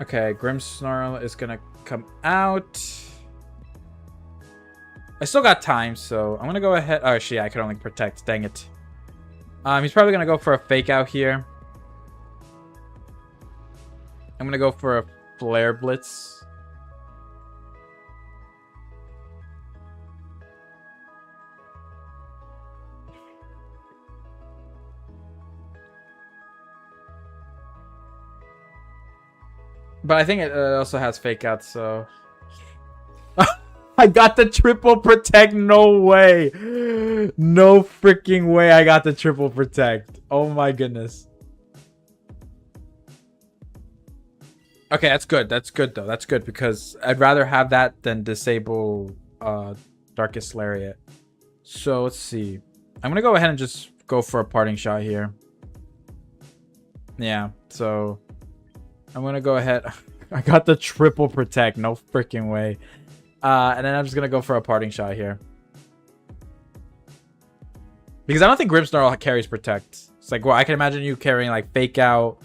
Okay, Grimmsnarl is going to come out. I still got time, so I'm going to go ahead. Oh, shit, I could only protect. Dang it. He's probably going to go for a Fake Out here. I'm going to go for a Flare Blitz. But I think it also has Fake Out, so... I got the triple protect. No way. No freaking way I got the triple protect. Oh my goodness. Okay, that's good. That's good though. That's good because I'd rather have that than disable Darkest Lariat. So let's see. I'm gonna go ahead and just go for a parting shot here. Yeah, so I'm gonna go ahead. I got the triple protect, no freaking way. And then I'm just gonna go for a parting shot here. Because I don't think Grimmsnarl carries protect. It's like, well, I can imagine you carrying like fake out,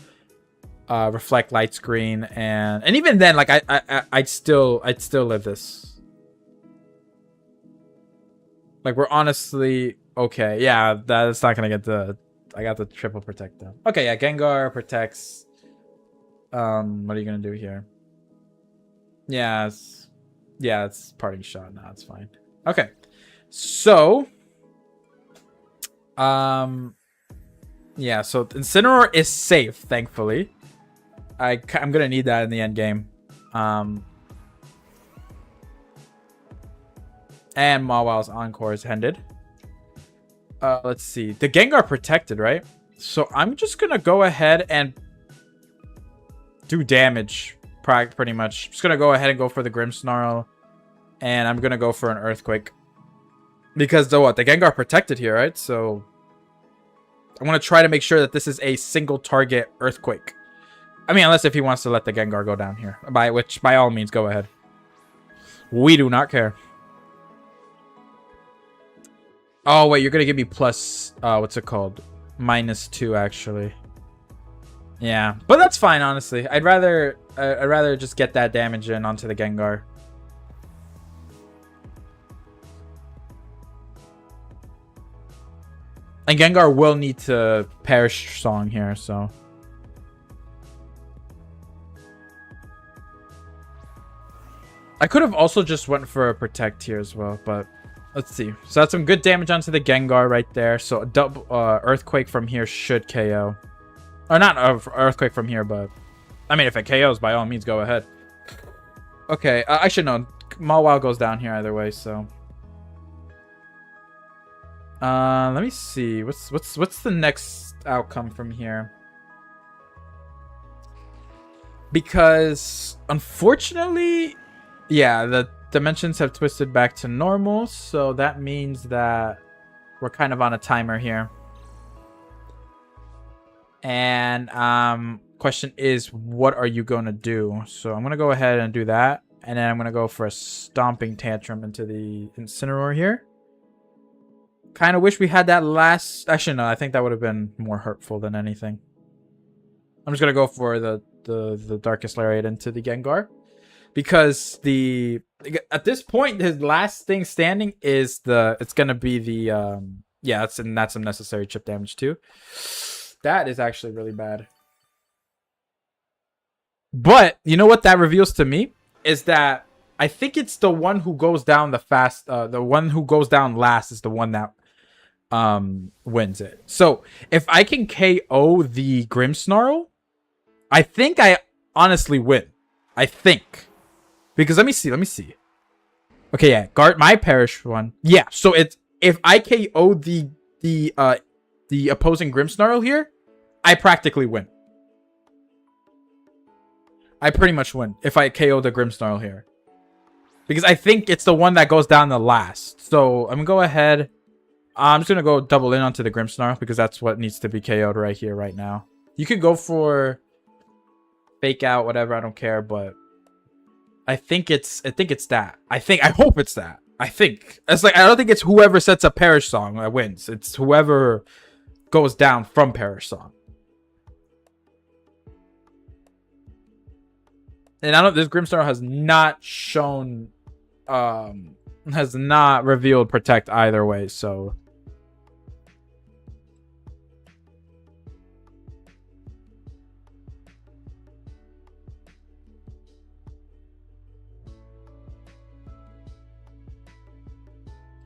reflect light screen, and even then, like I'd still live this. Like we're honestly okay. Yeah, that's not gonna get the. I got the triple protect though. Okay, yeah, Gengar protects. What are you gonna do here? Yeah, it's parting shot. No, it's fine. Okay, so yeah, so Incineroar is safe, thankfully. I'm gonna need that in the end game. And Mawil's Encore is ended. Let's see. The Gengar protected, right? So I'm just gonna go ahead and do damage, pretty much. Just gonna go ahead and go for the Grimmsnarl, and I'm gonna go for an Earthquake. Because the Gengar protected here, right? So I want to try to make sure that this is a single target Earthquake. I mean, unless if he wants to let the Gengar go down here. Which, by all means, go ahead. We do not care. Oh, wait, you're going to give me plus, what's it called? -2, actually. Yeah, but that's fine, honestly. I'd rather just get that damage in onto the Gengar. And Gengar will need to Perish Song here, so. I could have also just went for a Protect here as well, but let's see. So that's some good damage onto the Gengar right there. So a double Earthquake from here should KO. Or not Earthquake from here, but I mean, if it KOs, by all means, go ahead. Okay, I should know. Mawile goes down here either way, so. Let me see. What's the next outcome from here? Because unfortunately, yeah, the dimensions have twisted back to normal, so that means that we're kind of on a timer here. And question is, what are you going to do? So I'm going to go ahead and do that, and then I'm going to go for a Stomping Tantrum into the Incineroar here. Kind of wish we had that last... Actually, no, I think that would have been more hurtful than anything. I'm just going to go for the Darkest Lariat into the Gengar. Because at this point, his last thing standing is it's going to be the... yeah, that's some necessary chip damage too. That is actually really bad. But, you know what that reveals to me? Is that I think it's the one who goes down the one who goes down last is the one that wins it. So if I can KO the Grimmsnarl, I think I honestly win. I think. Because let me see. Okay, yeah, guard my Perish one. Yeah, so it's if I KO the opposing Grimmsnarl here, I practically win. I pretty much win if I KO the Grimmsnarl here. Because I think it's the one that goes down the last. So I'm going to go ahead. I'm just going to go double in onto the Grimmsnarl because that's what needs to be KO'd right here, right now. You could go for fake out, whatever. I don't care, but I think it's that. I hope it's that. I think. It's like, I don't think it's whoever sets a Perish Song that wins. It's whoever goes down from Perish Song. And I don't. This Grimmsnarl has not shown, has not revealed Protect either way. So,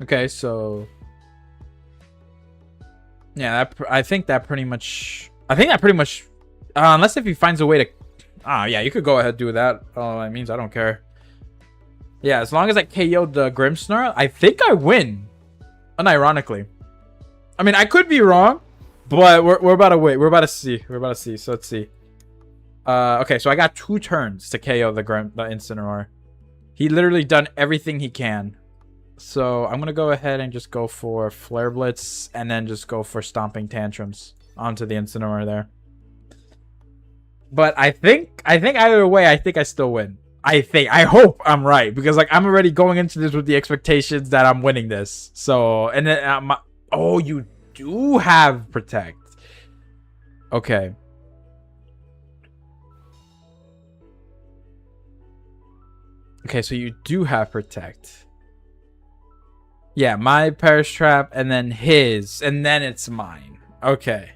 okay. So, yeah, I think that pretty much. Unless if he finds a way to. Yeah, you could go ahead and do that. Oh, that means I don't care. Yeah, as long as I KO'd the Grimmsnarl, I think I win. Unironically. I mean, I could be wrong, but we're about to wait. We're about to see. So let's see. Okay, so I got 2 turns to KO the Incineroar. He literally done everything he can. So I'm gonna go ahead and just go for Flare Blitz and then just go for Stomping Tantrums onto the Incineroar there. But I think either way, I think I still win. I hope I'm right because like I'm already going into this with the expectations that I'm winning this. So and then oh, you do have Protect. Okay. Okay, so you do have Protect. Yeah, my Perish Trap and then his and then it's mine. Okay.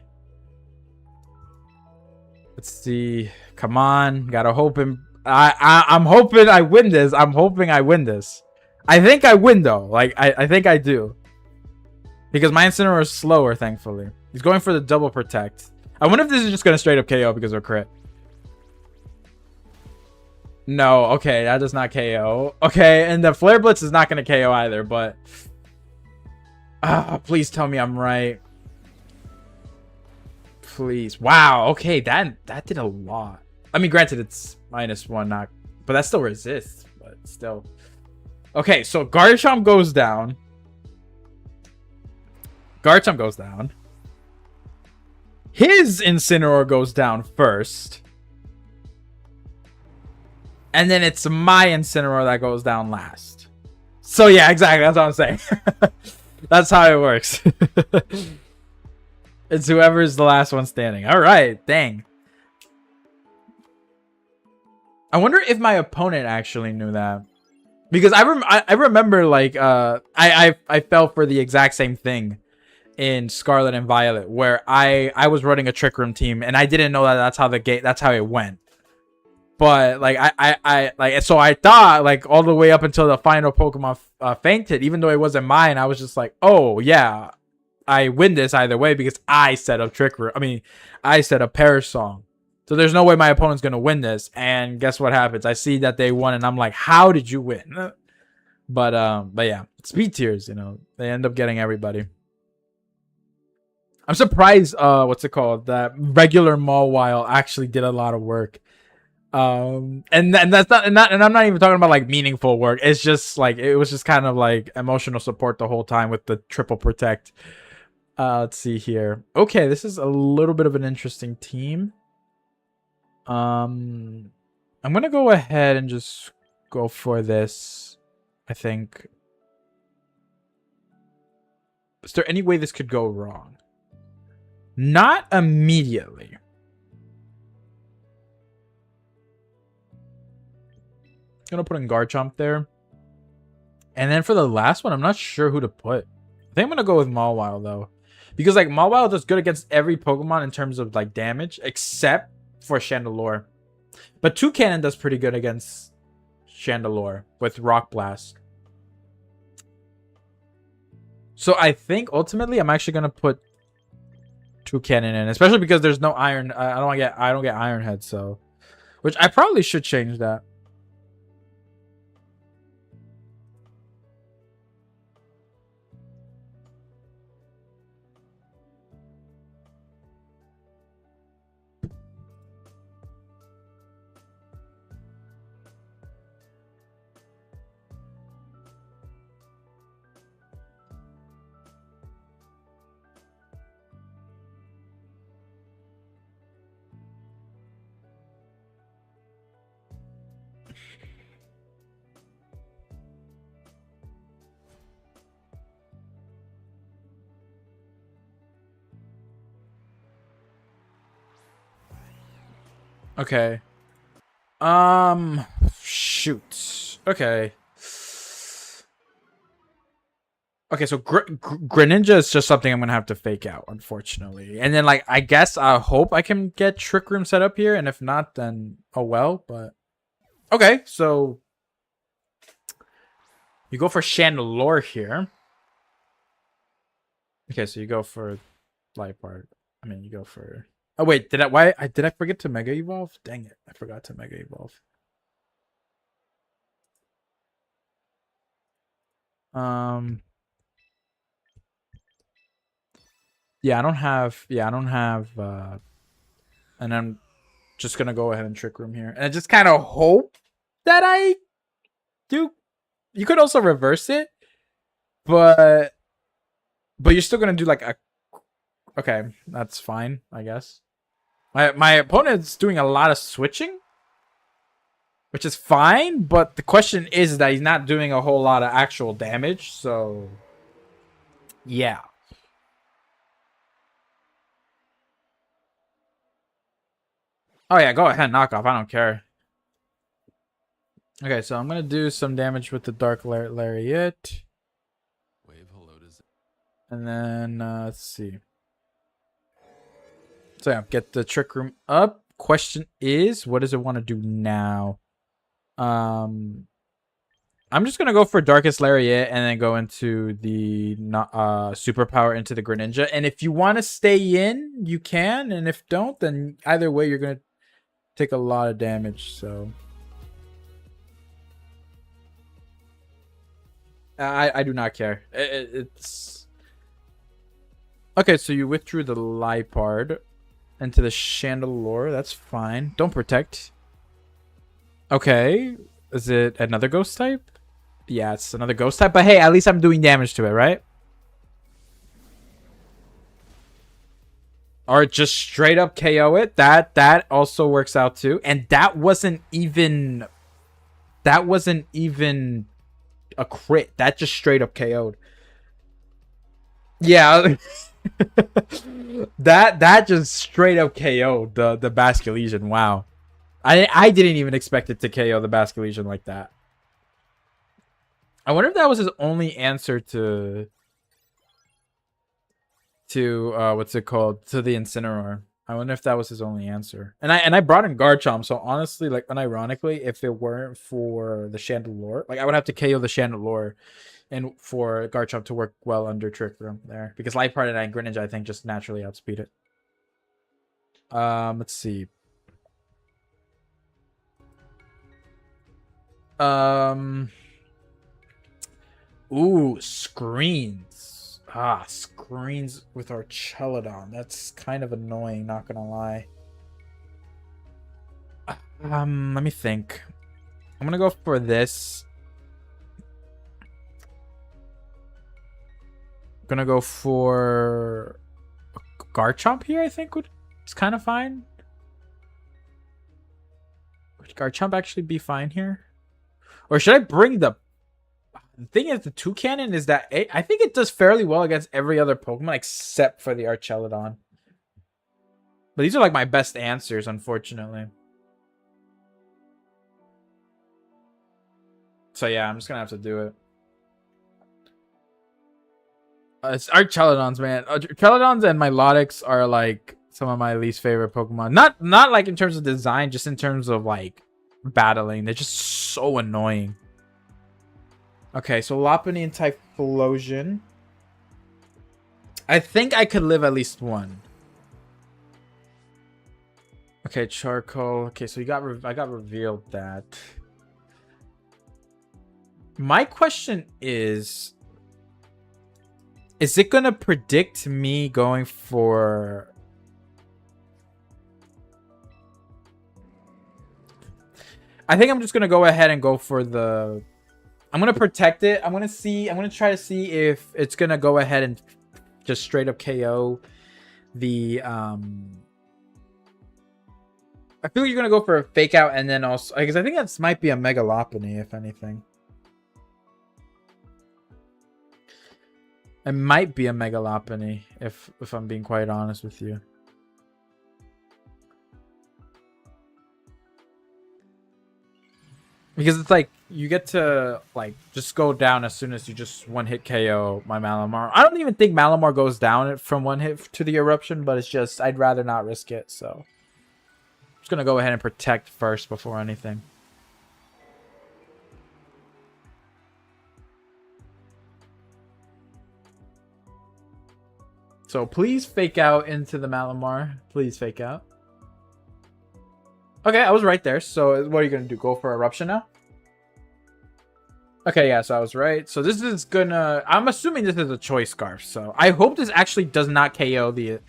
Let's see. Come on, gotta hope him. I'm hoping I win this. I'm hoping I win this. I think I win though. Like I think I do. Because my Incineroar is slower, thankfully. He's going for the double protect. I wonder if this is just gonna straight up KO because of crit. No, okay, that does not KO. Okay, and the Flare Blitz is not gonna KO either, but please tell me I'm right. Please. Wow, okay, that did a lot. I mean, granted, it's -1, not, but that still resists, but still. Okay, so Garchomp goes down. Garchomp goes down. His Incineroar goes down first. And then it's my Incineroar that goes down last. So yeah, exactly. That's what I'm saying. That's how it works. It's whoever's the last one standing. All right, dang. I wonder if my opponent actually knew that, because I remember like I fell for the exact same thing in Scarlet and Violet, where I was running a Trick Room team and I didn't know that that's how it went. But like I like, so I thought like all the way up until the final Pokemon fainted, even though it wasn't mine, I was just like, oh yeah, I win this either way because I set up Trick Room. I mean, I set up Perish Song. So there's no way my opponent's going to win this. And guess what happens? I see that they won and I'm like, how did you win? But yeah, speed tiers, you know, they end up getting everybody. I'm surprised, what's it called? That regular Mawile actually did a lot of work. And that's not, and I'm not even talking about like meaningful work. It's just like, it was just kind of like emotional support the whole time with the triple protect. Let's see here. Okay, this is a little bit of an interesting team. I'm gonna go ahead and just go for this. I think. Is there any way this could go wrong? Not immediately. Gonna put in Garchomp there. And then for the last one, I'm not sure who to put. I think I'm gonna go with Mawile though. Because like Mawile does good against every Pokemon in terms of like damage, except for Chandelure. But Toucannon does pretty good against Chandelure with Rock Blast. So I think ultimately I'm actually gonna put Toucannon in, especially because there's no Iron. I don't get Iron Head, so which I probably should change that. Okay. Shoot. Okay. Okay, so Greninja is just something I'm gonna have to fake out, unfortunately. And then, like, I guess I hope I can get Trick Room set up here, and if not, then oh well. But okay, so you go for Chandelure here. Okay, so you go for Light Part. I mean, you go for. Oh wait, did I forget to Mega Evolve? Dang it, I forgot to Mega Evolve. Yeah, I don't have and then just gonna go ahead and Trick Room here, and I just kind of hope that I do. You could also reverse it, but you're still gonna do like a. Okay, that's fine, I guess. My opponent's doing a lot of switching, which is fine, but the question is that he's not doing a whole lot of actual damage, so yeah. Oh yeah, go ahead, knock off. I don't care. Okay, so I'm gonna do some damage with the Dark Lariat. And then let's see. So yeah, get the Trick Room up. Question is, what does it want to do now? I'm just gonna go for Darkest Lariat and then go into the superpower into the Greninja. And if you want to stay in, you can. And if don't, then either way, you're gonna take a lot of damage. So I do not care. It's okay. So you withdrew the Liepard into the Chandelure. That's fine. Don't protect. Okay. Is it another ghost type? Yeah, it's another ghost type. But hey, at least I'm doing damage to it, right? Or just straight up KO it. That also works out too. And that wasn't even a crit. That just straight up KO'd. Yeah. that just straight up KO'd the Basculegion. Wow. I didn't even expect it to KO the Basculegion like that. I wonder if that was his only answer to what's it called? To the Incineroar. I wonder if that was his only answer. And I brought in Garchomp, so honestly, like unironically, if it weren't for the Chandelure, like I would have to KO the Chandelure and for Garchomp to work well under Trick Room there. Because Liepard and Greninja, I think, just naturally outspeed it. Let's see. Ooh, screens. Screens with Archelodon. That's kind of annoying, not gonna lie. Let me think. I'm gonna go for this. I'm gonna go for Garchomp here, I think it's kind of fine. Would Garchomp actually be fine here? Or should I bring the thing is, the Toucannon is that I think it does fairly well against every other Pokemon except for the Archelodon. But these are like my best answers, unfortunately. So yeah, I'm just gonna have to do it. It's Archelodons, man. Archelodons and Milotics are like some of my least favorite Pokemon. Not like in terms of design, just in terms of like battling. They're just so annoying. Okay, so Lopunny and Typhlosion. I think I could live at least one. Okay, Charcoal. Okay, so I got revealed that. My question is it gonna predict me going for... I think I'm just gonna go ahead and go for the... I'm gonna protect it. I'm gonna try to see if it's gonna go ahead and just straight up KO the I feel like you're gonna go for a fake out and then also because I think that might be a Mega Lopunny, if anything. It might be a Mega Lopunny, if I'm being quite honest with you. Because it's like, you get to, like, just go down as soon as you just one-hit KO my Malamar. I don't even think Malamar goes down from one hit to the Eruption, but it's just, I'd rather not risk it, so. I'm just gonna go ahead and protect first before anything. So please fake out into the Malamar. Please fake out. Okay, I was right there. So what are you going to do? Go for Eruption now? Okay, yeah, so I was right. So this is gonna... I'm assuming this is a Choice Scarf. So I hope this actually does not KO the...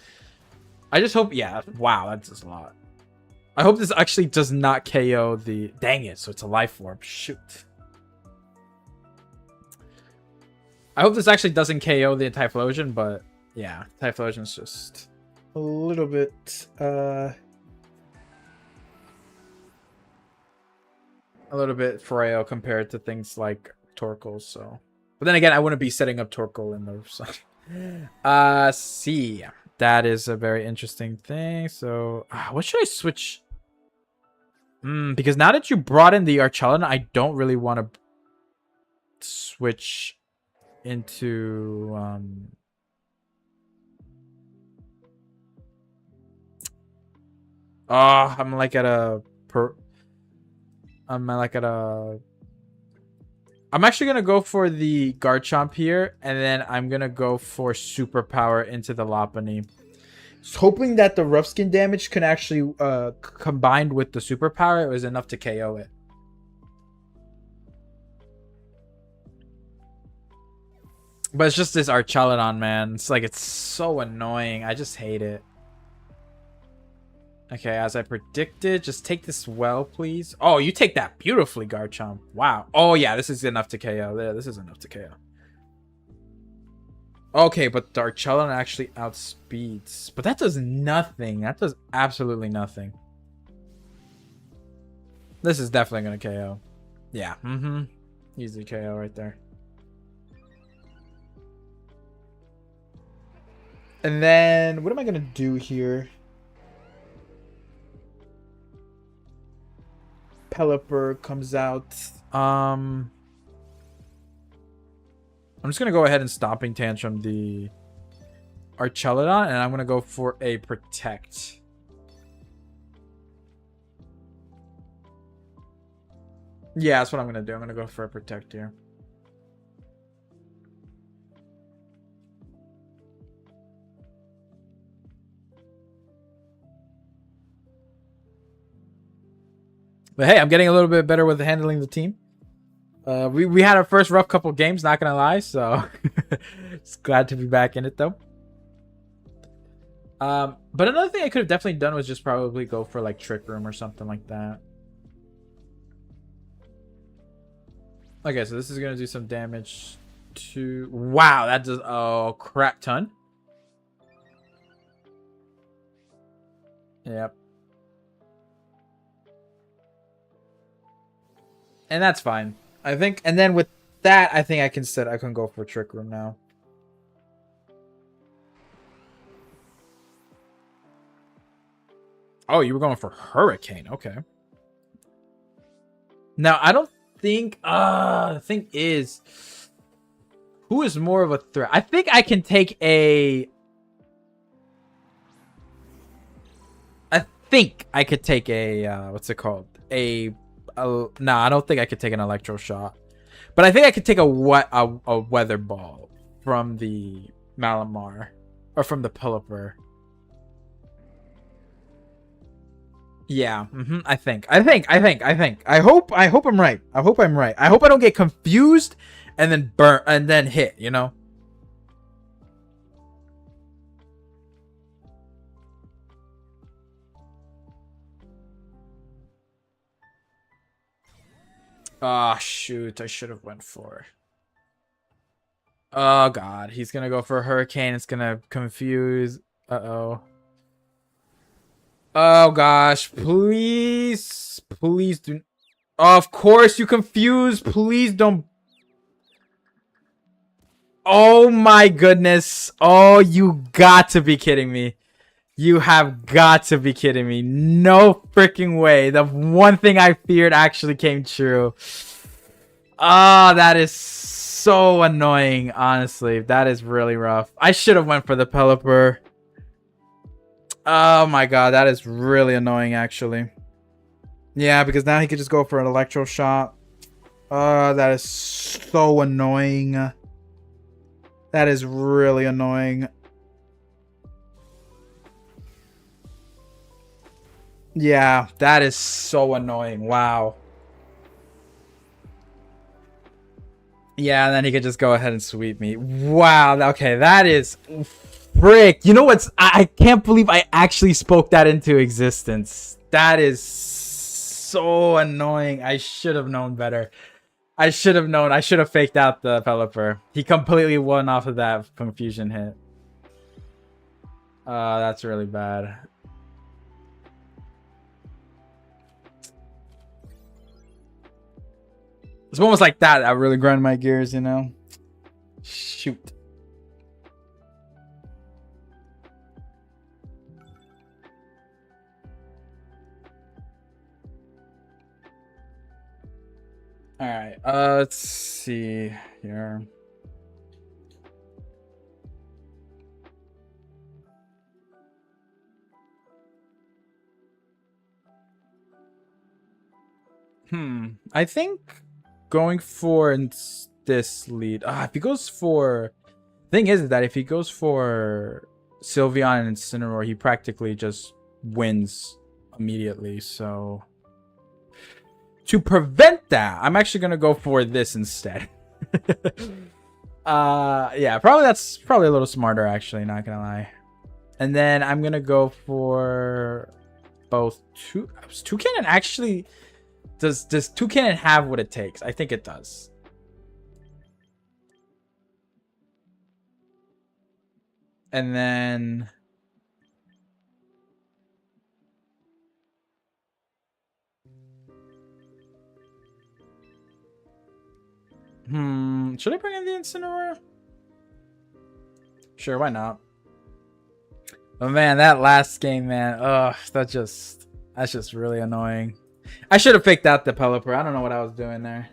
I just hope... Yeah, wow, that's just a lot. I hope this actually does not KO the... Dang it, so it's a life orb. Shoot. I hope this actually doesn't KO the Typhlosion, but yeah, Typhlosion's just a little bit frail compared to things like Torkoal, so. But then again, I wouldn't be setting up Torkoal in those. So. C. That is a very interesting thing. So, what should I switch? Because now that you brought in the Archelon, I don't really want to switch into I'm like at a I'm actually gonna go for the Garchomp here, and then I'm gonna go for superpower into the Lopunny, hoping that the rough skin damage can actually combined with the superpower, it was enough to KO it. But it's just this Archelon, man. It's like, it's so annoying. I just hate it. Okay, as I predicted, just take this well, please. Oh, you take that beautifully, Garchomp. Wow. Oh, yeah, this is enough to KO. Yeah, this is enough to KO. Okay, but the Archelon actually outspeeds. But that does nothing. That does absolutely nothing. This is definitely going to KO. Yeah, easy KO right there. And then, what am I going to do here? Pelipper comes out. I'm just going to go ahead and Stomping Tantrum the Archelon, and I'm going to go for a Protect. Yeah, that's what I'm going to do. I'm going to go for a Protect here. But hey, I'm getting a little bit better with handling the team. We had our first rough couple games, not gonna lie, so it's glad to be back in it though. But another thing I could have definitely done was just probably go for like Trick Room or something like that. Okay, so this is gonna do some damage to... Wow, that does a crap ton. Yep. And that's fine. I think, and then with that, I think I can go for Trick Room now. Oh, you were going for Hurricane. Okay. Now, I don't think, the thing is, who is more of a threat? I think I can take a... I think I could take a, what's it called? No, I don't think I could take an Electro Shot, but I think I could take a Weather Ball from the Malamar or from the Pelipper. Yeah, I think. I hope I'm right. I hope I'm right. I hope I don't get confused and then burn and then hit, you know? Oh, shoot. I should have went for... Oh, God. He's going to go for a Hurricane. It's going to confuse... Uh-oh. Oh, gosh. Please. Please do... Oh, of course you confuse. Please don't... Oh, my goodness. Oh, you got to be kidding me. You have got to be kidding me. No freaking way. The one thing I feared actually came true. Oh, that is so annoying, honestly. That is really rough. I should have went for the Pelipper. Oh my god, that is really annoying, actually. Yeah, because now he could just go for an Electro Shot. Oh, that is so annoying. That is really annoying. Yeah, that is so annoying. Wow. Yeah, and then he could just go ahead and sweep me. Wow. Okay, that is... Frick. You know what's... I can't believe I actually spoke that into existence. That is so annoying. I should have known better. I should have known. I should have faked out the Pelipper. He completely won off of that confusion hit. That's really bad. It's almost like that. I really grind my gears, you know? Shoot. All right. Let's see here. I think going for this lead. If he goes for, thing is that if he goes for Sylveon and Incineroar, he practically just wins immediately. So to prevent that, I'm actually gonna go for this instead. Yeah, that's probably a little smarter actually, not gonna lie. And then I'm gonna go for both Toucannon actually. Does Toucannon have what it takes? I think it does. And then should I bring in the Incineroar? Sure, why not? Oh man, that last game, man. Ugh, that's just really annoying. I should have picked out the Pelipper. I don't know what I was doing there.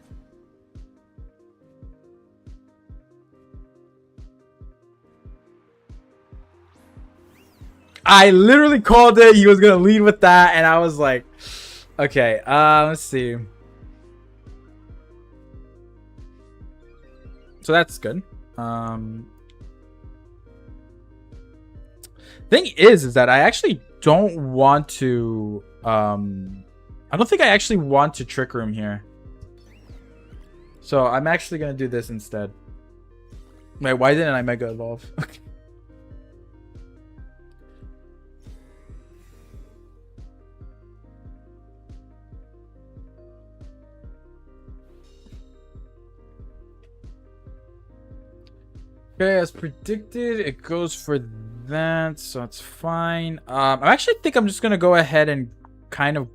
I literally called it. He was gonna lead with that, and I was like, okay, let's see. So that's good. Thing is that I actually don't want to I don't think I actually want to Trick Room here. So I'm actually gonna do this instead. Wait, why didn't I Mega Evolve? Okay, as predicted, it goes for that, so it's fine. I actually think I'm just gonna go ahead and kind of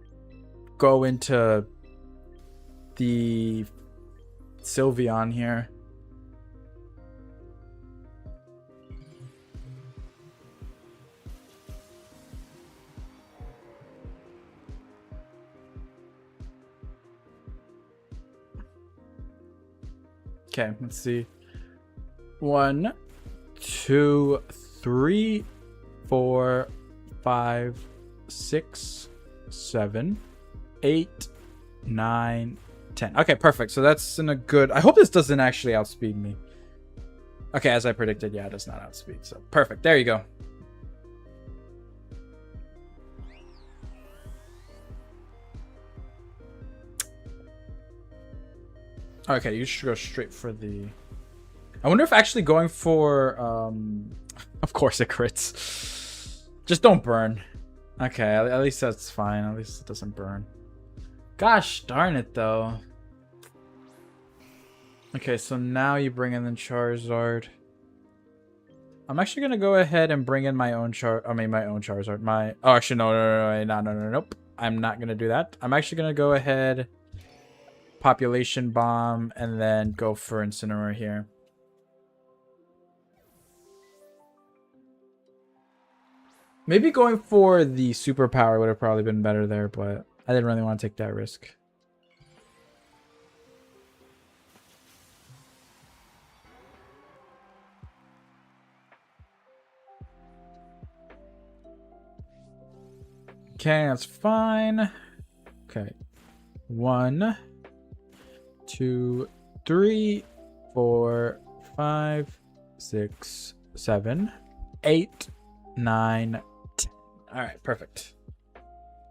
go into the Sylveon here. Okay, let's see. 1, 2, 3, 4, 5, 6, 7, 8, 9, 10. Okay, perfect. So that's in a good... I hope this doesn't actually outspeed me. Okay, as I predicted, yeah, it does not outspeed. So perfect. There you go. Okay, you should go straight for the... I wonder if actually going for... Of course it crits. Just don't burn. Okay, at least that's fine. At least it doesn't burn. Gosh darn it, though. Okay, so now you bring in the Charizard. I'm actually gonna go ahead and bring in my own Charizard. Oh, actually, no, nope. I'm not gonna do that. I'm actually gonna go ahead, Population Bomb, and then go for Incineroar here. Maybe going for the superpower would have probably been better there, but I didn't really want to take that risk. Okay, that's fine. Okay. 1, 2, 3, 4, 5, 6, 7, 8, 9, 10. Alright, perfect.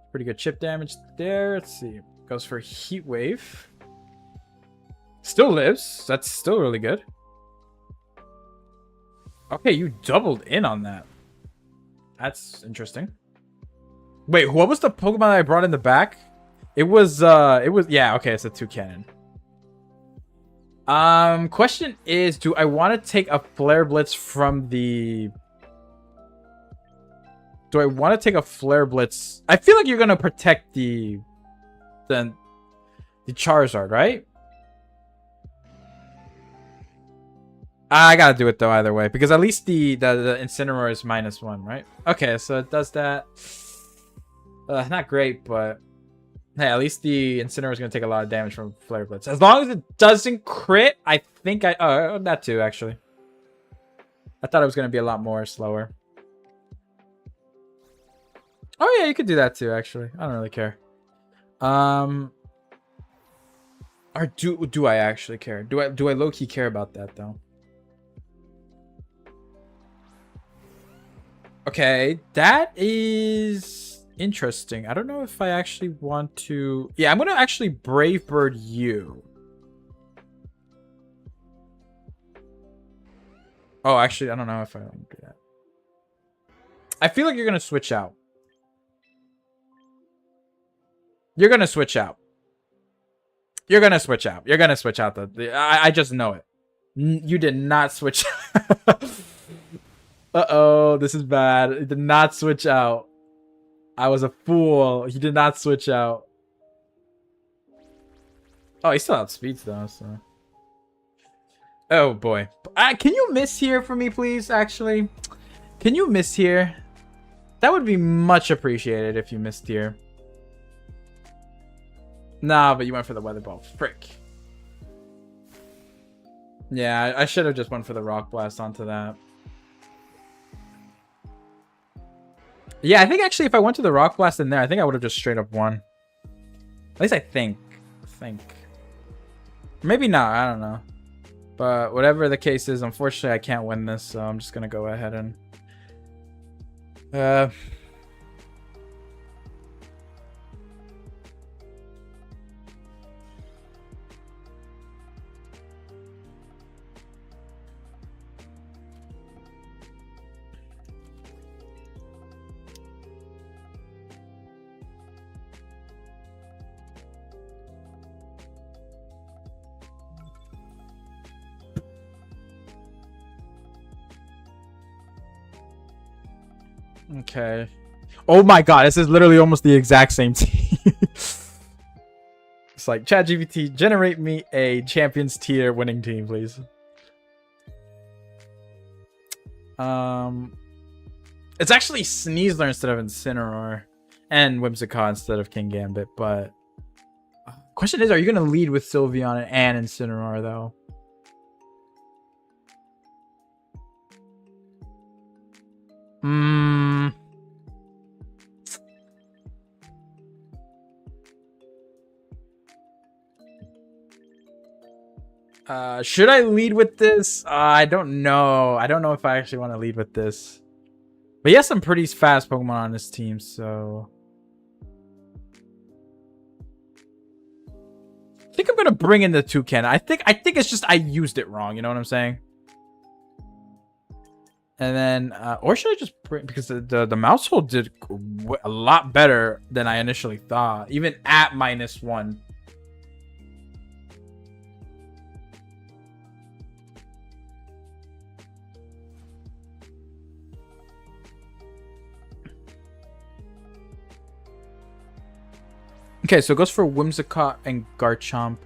Pretty good chip damage there. Let's see. Goes for Heat Wave. Still lives. That's still really good. Okay, you doubled in on that. That's interesting. Wait, what was the Pokemon that I brought in the back? It was yeah, okay, it's a Toucannon. Question is, do I want to take a Flare Blitz from the... Do I want to take a Flare Blitz? I feel like you're going to protect the Charizard, right? I got to do it, though, either way. Because at least the Incineroar is -1, right? Okay, so it does that. Not great, but... Hey, at least the Incineroar is going to take a lot of damage from Flare Blitz. As long as it doesn't crit, I think I... Oh, that too, actually. I thought it was going to be a lot more slower. Oh, yeah, you could do that too, actually. I don't really care. Or do I actually care? Do I low-key care about that, though? Okay, that is... interesting. I don't know if I actually want to... Yeah, I'm going to actually Brave Bird you. Oh, actually, I don't know if I want to do that. I feel like you're going to switch out. You're going to switch out. You're going to switch out. You're going to switch out. I just know it. You did not switch. Uh-oh, this is bad. It did not switch out. I was a fool. He did not switch out. Oh, he still outspeeds though, so. Oh boy. Can you miss here for me, please, actually? Can you miss here? That would be much appreciated if you missed here. Nah, but you went for the Weather Ball. Frick. Yeah, I should have just went for the Rock Blast onto that. Yeah, I think actually if I went to the Rock Blast in there, I think I would have just straight up won. At least I think. Maybe not, I don't know. But whatever the case is, unfortunately I can't win this, so I'm just going to go ahead and... Okay. Oh my god, this is literally almost the exact same team. It's like, ChatGPT, generate me a Champions tier winning team, please. It's actually Sneasler instead of Incineroar. And Whimsicott instead of King Gambit, but... Question is, are you going to lead with Sylveon and Incineroar, though? Should I lead with this? I don't know. I don't know if I actually want to lead with this. But he has some pretty fast Pokemon on his team, so... I think I'm going to bring in the Toucannon. I think it's just I used it wrong, you know what I'm saying? And then, or should I just bring, because the mouse hole did a lot better than I initially thought, even at -1. Okay, so it goes for Whimsicott and Garchomp.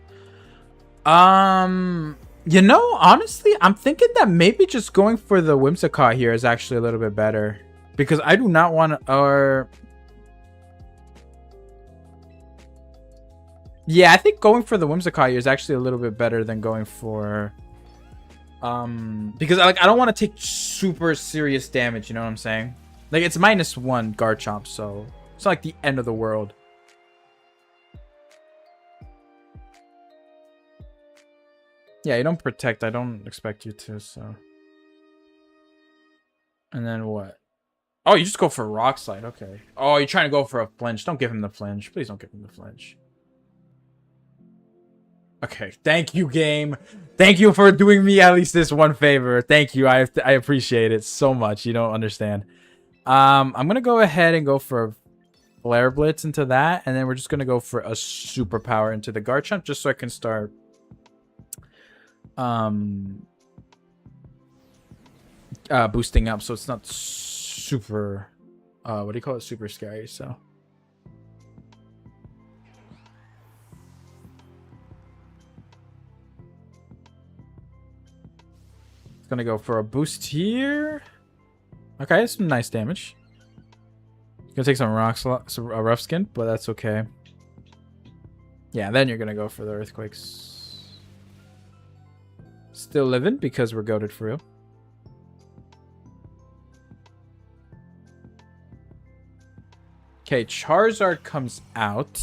You know, honestly, I'm thinking that maybe just going for the Whimsicott here is actually a little bit better. Because I do not want to... Yeah, I think going for the Whimsicott here is actually a little bit better than going for... Because I don't want to take super serious damage, you know what I'm saying? Like, it's -1 Garchomp, so... It's not like the end of the world. Yeah, you don't protect. I don't expect you to, so. And then what? Oh, you just go for Rock Slide. Okay. Oh, you're trying to go for a flinch. Don't give him the flinch. Please don't give him the flinch. Okay. Thank you, game. Thank you for doing me at least this one favor. Thank you. I appreciate it so much. You don't understand. I'm going to go ahead and go for Flare Blitz into that, and then we're just gonna go for a superpower into the Garchomp just so I can start boosting up so it's not super what do you call it, super scary. So it's gonna go for a boost here. Okay, some nice damage. Gonna take some rough skin, but that's okay. Yeah, then you're gonna go for the earthquakes. Still living because we're goated for real. Okay, Charizard comes out.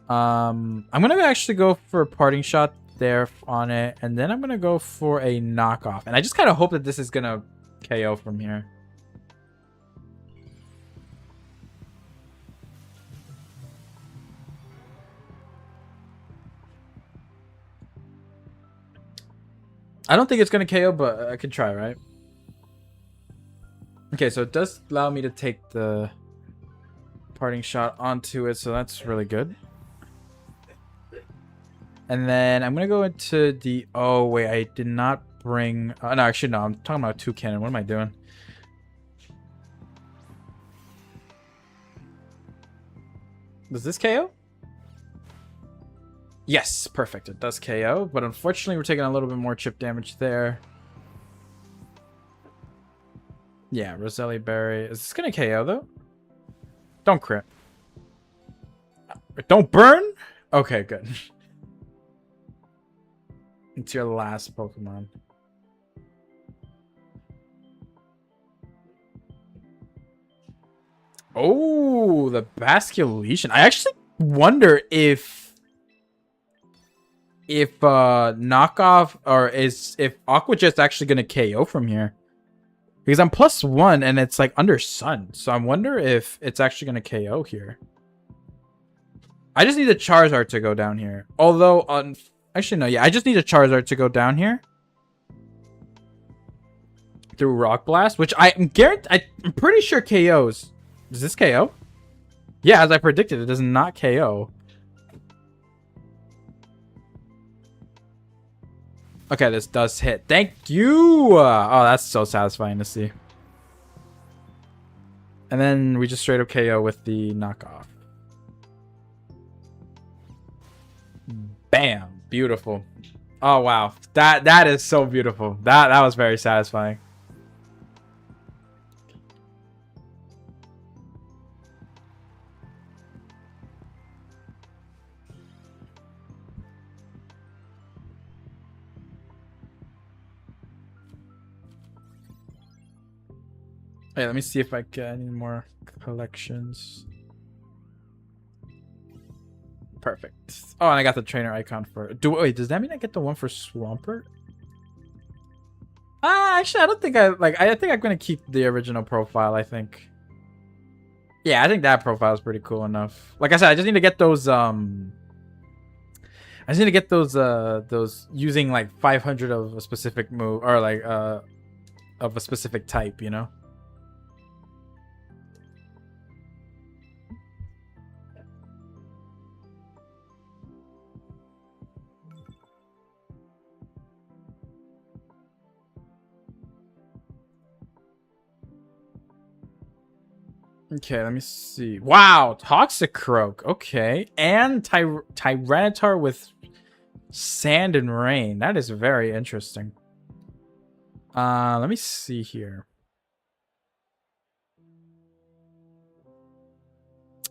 I'm gonna actually go for a parting shot there on it, and then I'm gonna go for a knockoff. And I just kind of hope that this is gonna KO from here. I don't think it's gonna KO, but I can try, right? Okay, so it does allow me to take the parting shot onto it, so that's really good. And then I'm gonna go into the... Oh wait, I did not bring... no, actually no, I'm talking about Toucannon. What am I doing? Does this KO? Yes, perfect. It does KO, but unfortunately we're taking a little bit more chip damage there. Yeah, Roselli Berry. Is this gonna KO though? Don't crit. Don't burn? Okay, good. It's your last Pokemon. Oh, the Basculation. I actually wonder if knockoff or if Aqua Jet's actually gonna KO from here. Because I'm +1 and it's like under Sun. So I wonder if it's actually gonna KO here. I just need a Charizard to go down here. Although actually no, yeah, I just need a Charizard to go down here. Through Rock Blast, which I'm pretty sure KOs. Does this KO? Yeah, as I predicted, it does not KO. Okay, this does hit. Thank you! Oh, that's so satisfying to see. And then we just straight up KO with the knockoff. Bam! Beautiful. Oh, wow. That is so beautiful. That was very satisfying. Hey, let me see if I get any more collections. Perfect. Oh, and I got the trainer icon for it. Wait, does that mean I get the one for Swampert? Actually, I don't think I think I'm gonna keep the original profile, I think. Yeah, I think that profile is pretty cool enough. Like I said, I just need to get those those using like 500 of a specific move or like of a specific type, you know? Okay, let me see. Wow, Toxicroak. Okay, and Tyranitar with Sand and Rain. That is very interesting. Let me see here.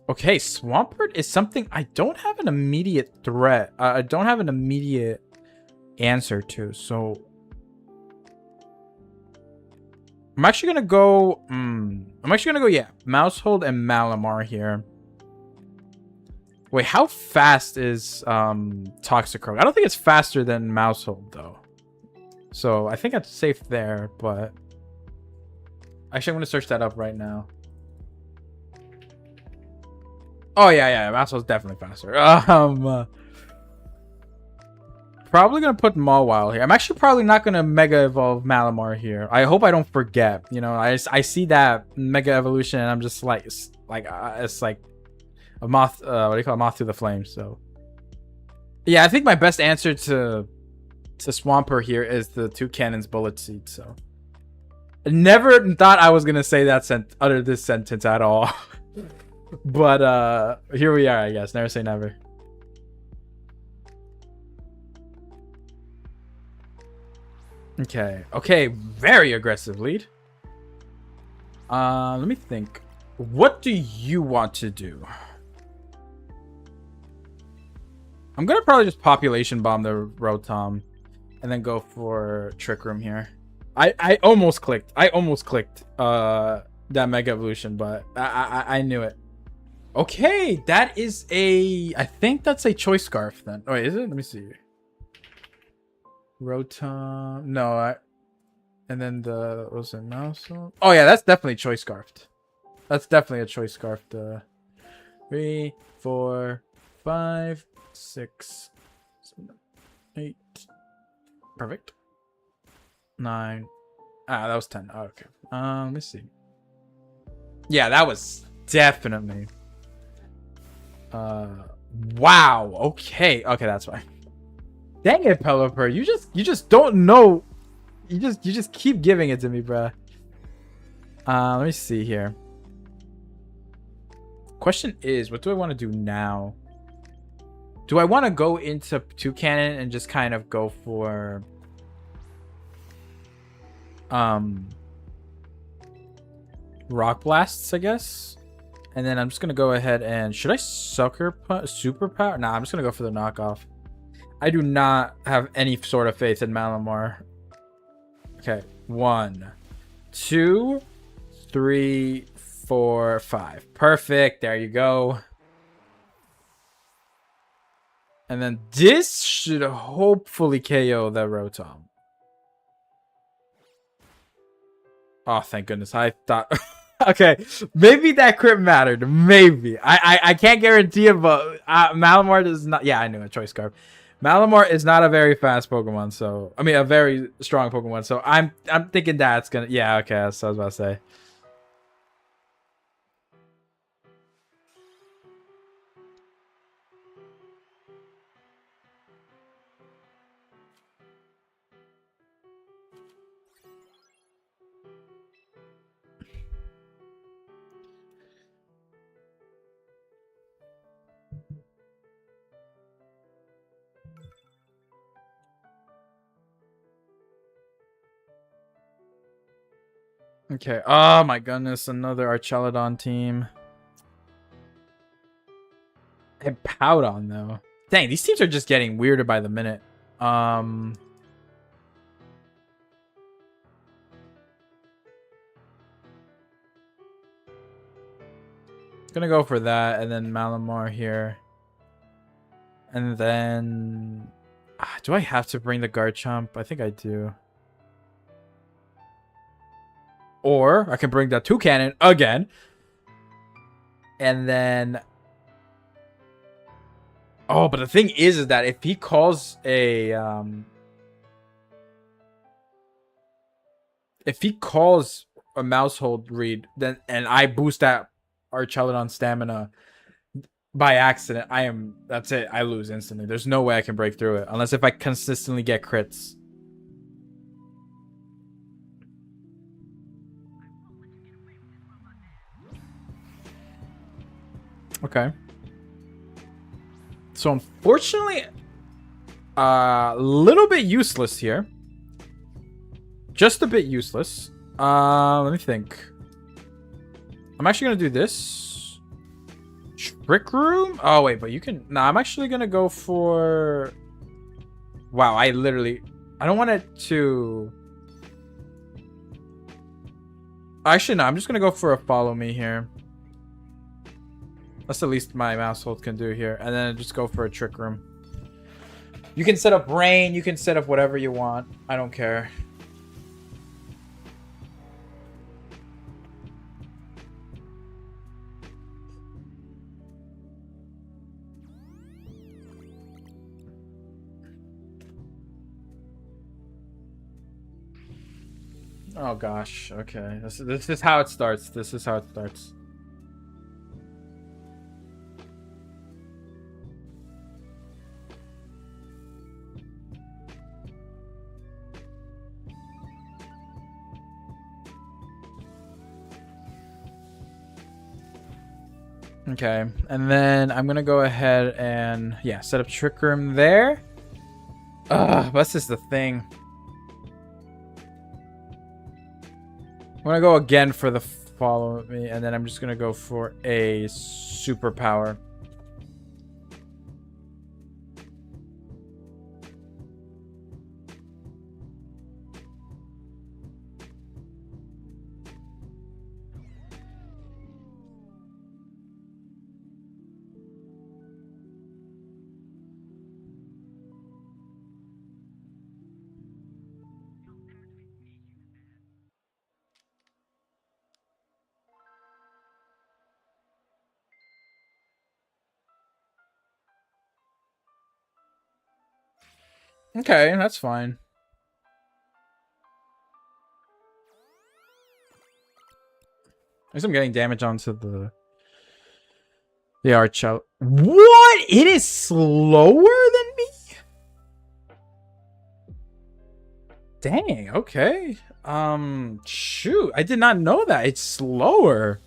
Okay, Swampert is something I don't have an immediate threat. I don't have an immediate answer to, so I'm actually gonna go. Yeah, Mousehold and Malamar here. Wait, how fast is Toxicroak? I don't think it's faster than Mousehold though. So I think it's safe there, but actually I'm gonna search that up right now. Oh yeah, Mousehold's definitely faster. probably gonna put Mawile here. I'm actually probably not gonna Mega Evolve Malamar here. I hope I don't forget. You know, I see that Mega Evolution and I'm just like it's like a moth. What do you call it? Moth to the flame. So yeah, I think my best answer to Swampert here is the Toucannon's Bullet Seed. So I never thought I was gonna say that utter this sentence at all. But here we are, I guess. Never say never. Okay, very aggressive lead. Let me think. What do you want to do? I'm gonna probably just population bomb the Rotom and then go for Trick Room here. I almost clicked. That Mega Evolution, but I knew it. Okay, that is I think that's a Choice Scarf then. Oh, wait, is it? Let me see. Rotom. No, and then what was it, Mouse? Oh yeah, that's definitely Choice Scarfed. That's definitely a Choice Scarfed. 3, 4, 5, 6, 7, 8. Perfect. 9. Ah, that was 10. Oh, okay. Let me see. Yeah, that was definitely. Wow. Okay, that's fine. Dang it, Pelipper. You just don't know. You just keep giving it to me, bruh. Let me see here. Question is, what do I want to do now? Do I want to go into Toucannon and just kind of go for Rock Blasts, I guess? And then I'm just gonna go ahead and should I Sucker Punch Superpower? Nah, I'm just gonna go for the knockoff. I do not have any sort of faith in Malamar. Okay, 1, 2, 3, 4, 5. Perfect. There you go. And then this should hopefully KO the Rotom. Oh, thank goodness. I thought... Okay, maybe that crit mattered. Maybe. I can't guarantee it, but Malamar does not... Yeah, I knew it. Choice Scarf. Malamar is not a very fast Pokemon, so... I mean, a very strong Pokemon, so I'm thinking that's gonna... Yeah, okay, that's what I was about to say. Okay. Oh my goodness, another Archelodon team. And Powdon though. Dang, these teams are just getting weirder by the minute. Gonna go for that, and then Malamar here. And then... do I have to bring the Garchomp? I think I do. Or I can bring the Toucannon again. And then... Oh, but the thing is that if he calls a... if he calls a Mousehold read, then and I boost that Archelodon stamina by accident, that's it. I lose instantly. There's no way I can break through it. Unless if I consistently get crits. Okay. So unfortunately, a little bit useless here. Just a bit useless. Let me think. I'm actually gonna do this. Trick Room? Oh wait, but you can... Nah, I'm actually gonna go for... Wow, I don't want it to... Actually, no, I'm just gonna go for a Follow Me here. That's the least my Mousehold can do here. And then just go for a Trick Room. You can set up Rain. You can set up whatever you want. I don't care. Oh gosh. Okay. This is how it starts. This is how it starts. Okay, and then I'm gonna go ahead and yeah, set up Trick Room there. That's just the thing. I'm gonna go again for the follow me, and then I'm just gonna go for a superpower. Okay, that's fine. I guess I'm getting damage onto the arch out. What? It is slower than me? Dang, okay. Shoot. I did not know that. It's slower.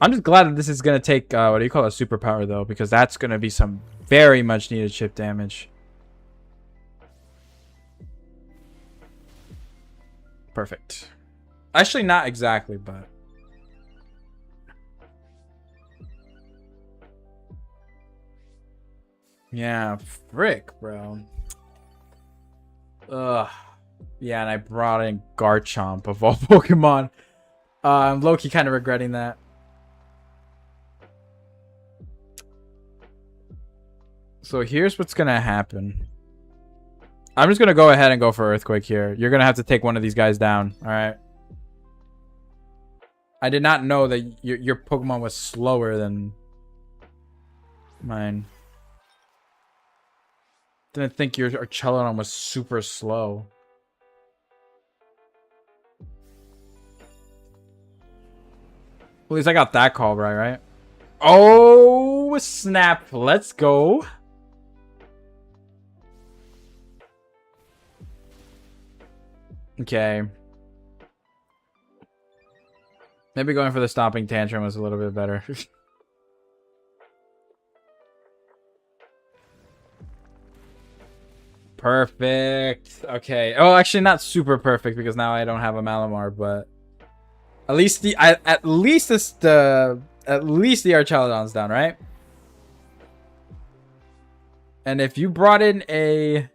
I'm just glad that this is gonna take what do you call a superpower though, because that's gonna be some very much needed chip damage. Perfect. Actually, not exactly, but yeah, frick, bro. Ugh. Yeah, and I brought in Garchomp of all Pokemon. I'm low-key kind of regretting that. So here's what's gonna happen. I'm just gonna go ahead and go for Earthquake here. You're gonna have to take one of these guys down. All right. I did not know that your Pokemon was slower than mine. Didn't think your Archelon was super slow. At least I got that call right? Oh, snap. Let's go. Okay. Maybe going for the Stomping Tantrum was a little bit better. Perfect. Okay. Oh, actually not super perfect because now I don't have a Malamar, but at least the Archelon's down, right? And if you brought in a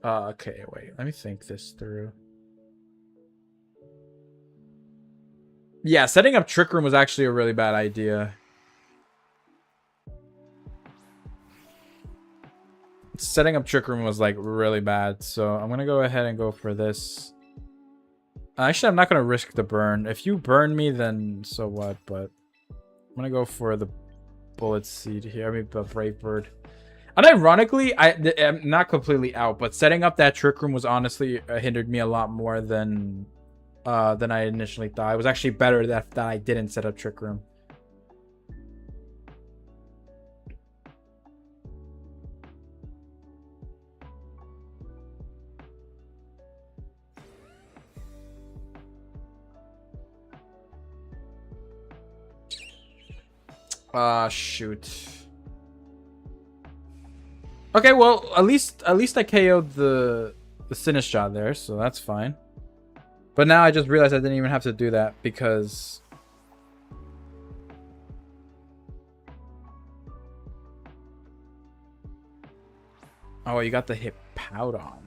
okay, wait, let me think this through. Yeah, setting up Trick Room was actually a really bad idea. Setting up Trick Room was like really bad, so I'm gonna go ahead and go for this. Actually, I'm not gonna risk the burn. If you burn me, then so what? But I'm gonna go for the Bullet Seed here. I mean, the Brave Bird. And ironically, I'm not completely out, but setting up that Trick Room was honestly hindered me a lot more than I initially thought. It was actually better that I didn't set up Trick Room. Shoot. Okay, well, at least I KO'd the Sinistcha there, so that's fine. But now I just realized I didn't even have to do that because oh, you got the Hippowdon.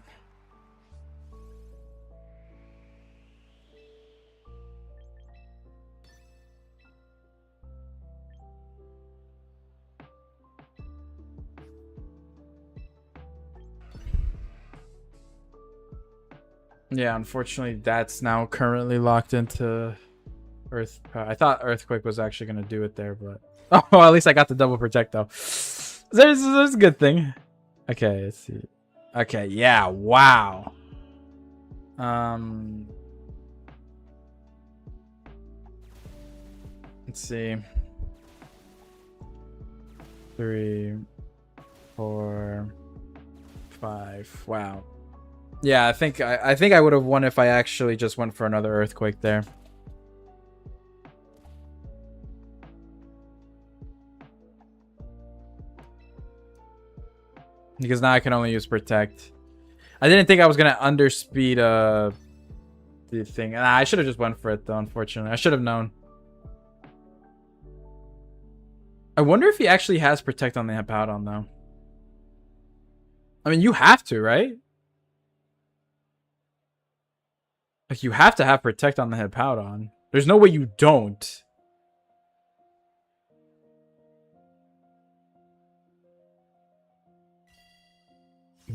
Yeah, unfortunately, that's now currently locked into Earth. I thought Earthquake was actually gonna do it there, but oh, at least I got the double protect though. There's a good thing. Okay, let's see. Okay, yeah, wow. Let's see. 3, 4, 5. Wow. Yeah, I think I would have won if I actually just went for another Earthquake there. Because now I can only use Protect. I didn't think I was gonna underspeed the thing. Nah, I should have just went for it though, unfortunately. I should have known. I wonder if he actually has Protect on the Hippowdon though. I mean, you have to, right? Like, you have to have Protect on the Hippowdon. There's no way you don't.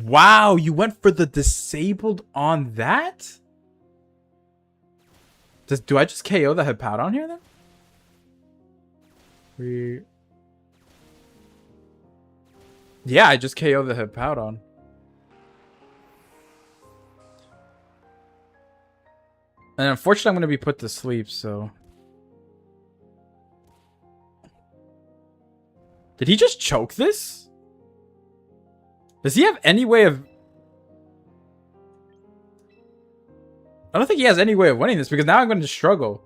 Wow, you went for the disabled on that? Do I just KO the Hippowdon here then? Yeah, I just KO the Hippowdon. And unfortunately, I'm going to be put to sleep, so... Did he just choke this? Does he have any way of... I don't think he has any way of winning this, because now I'm going to struggle.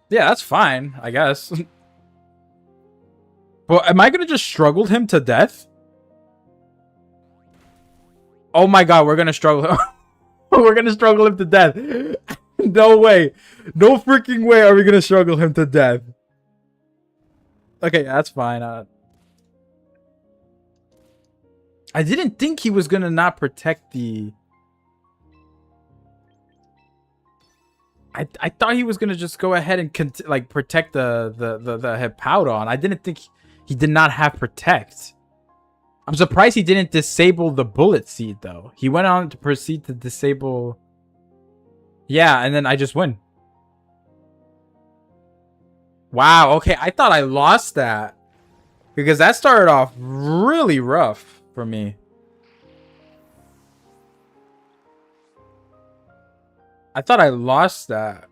Yeah, that's fine, I guess. But am I going to just struggle him to death? Oh my god, we're going to struggle. We're going to struggle him to death. No way. No freaking way are we going to struggle him to death. Okay, that's fine. I didn't think he was going to not protect the... I thought he was going to just go ahead and protect the Hippowdon. I didn't think he did not have Protect. I'm surprised he didn't disable the Bullet Seed, though. He went on to proceed to disable... Yeah, and then I just win. Wow, okay. I thought I lost that. Because that started off really rough for me. I thought I lost that.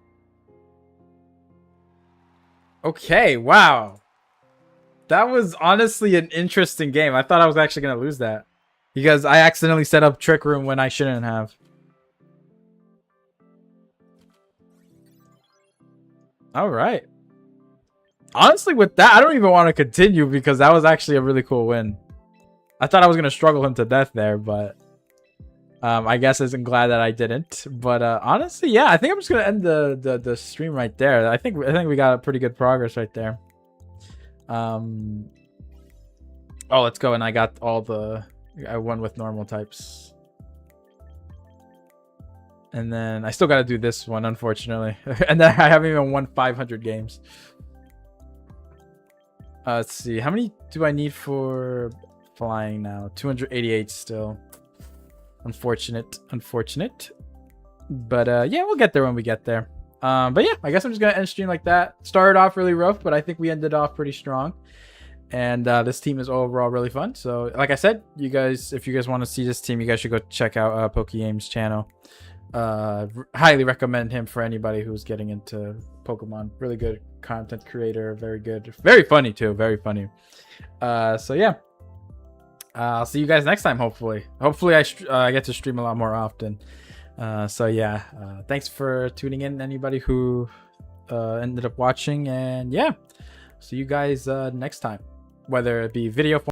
Okay, wow. That was honestly an interesting game. I thought I was actually going to lose that. Because I accidentally set up Trick Room when I shouldn't have. Alright. Honestly, with that, I don't even want to continue because that was actually a really cool win. I thought I was going to struggle him to death there, but... I guess I'm glad that I didn't. But honestly, yeah, I think I'm just going to end the stream right there. I think we got a pretty good progress right there. Oh, let's go. And I got all the... I won with normal types. And then I still got to do this one, unfortunately. And then I haven't even won 500 games. Let's see. How many do I need for flying now? 288 still. Unfortunate. But yeah, we'll get there when we get there. But yeah, I guess I'm just gonna end stream like that. Started off really rough, but I think we ended off pretty strong. And this team is overall really fun. So like I said, you guys, if you guys want to see this team, you guys should go check out PokeGame's channel. Highly recommend him for anybody who's getting into Pokemon. Really good content creator, very good, very funny too, very funny. So yeah. I'll see you guys next time, hopefully. Hopefully I get to stream a lot more often. So yeah, thanks for tuning in, anybody who ended up watching. And yeah, see you guys next time, whether it be video form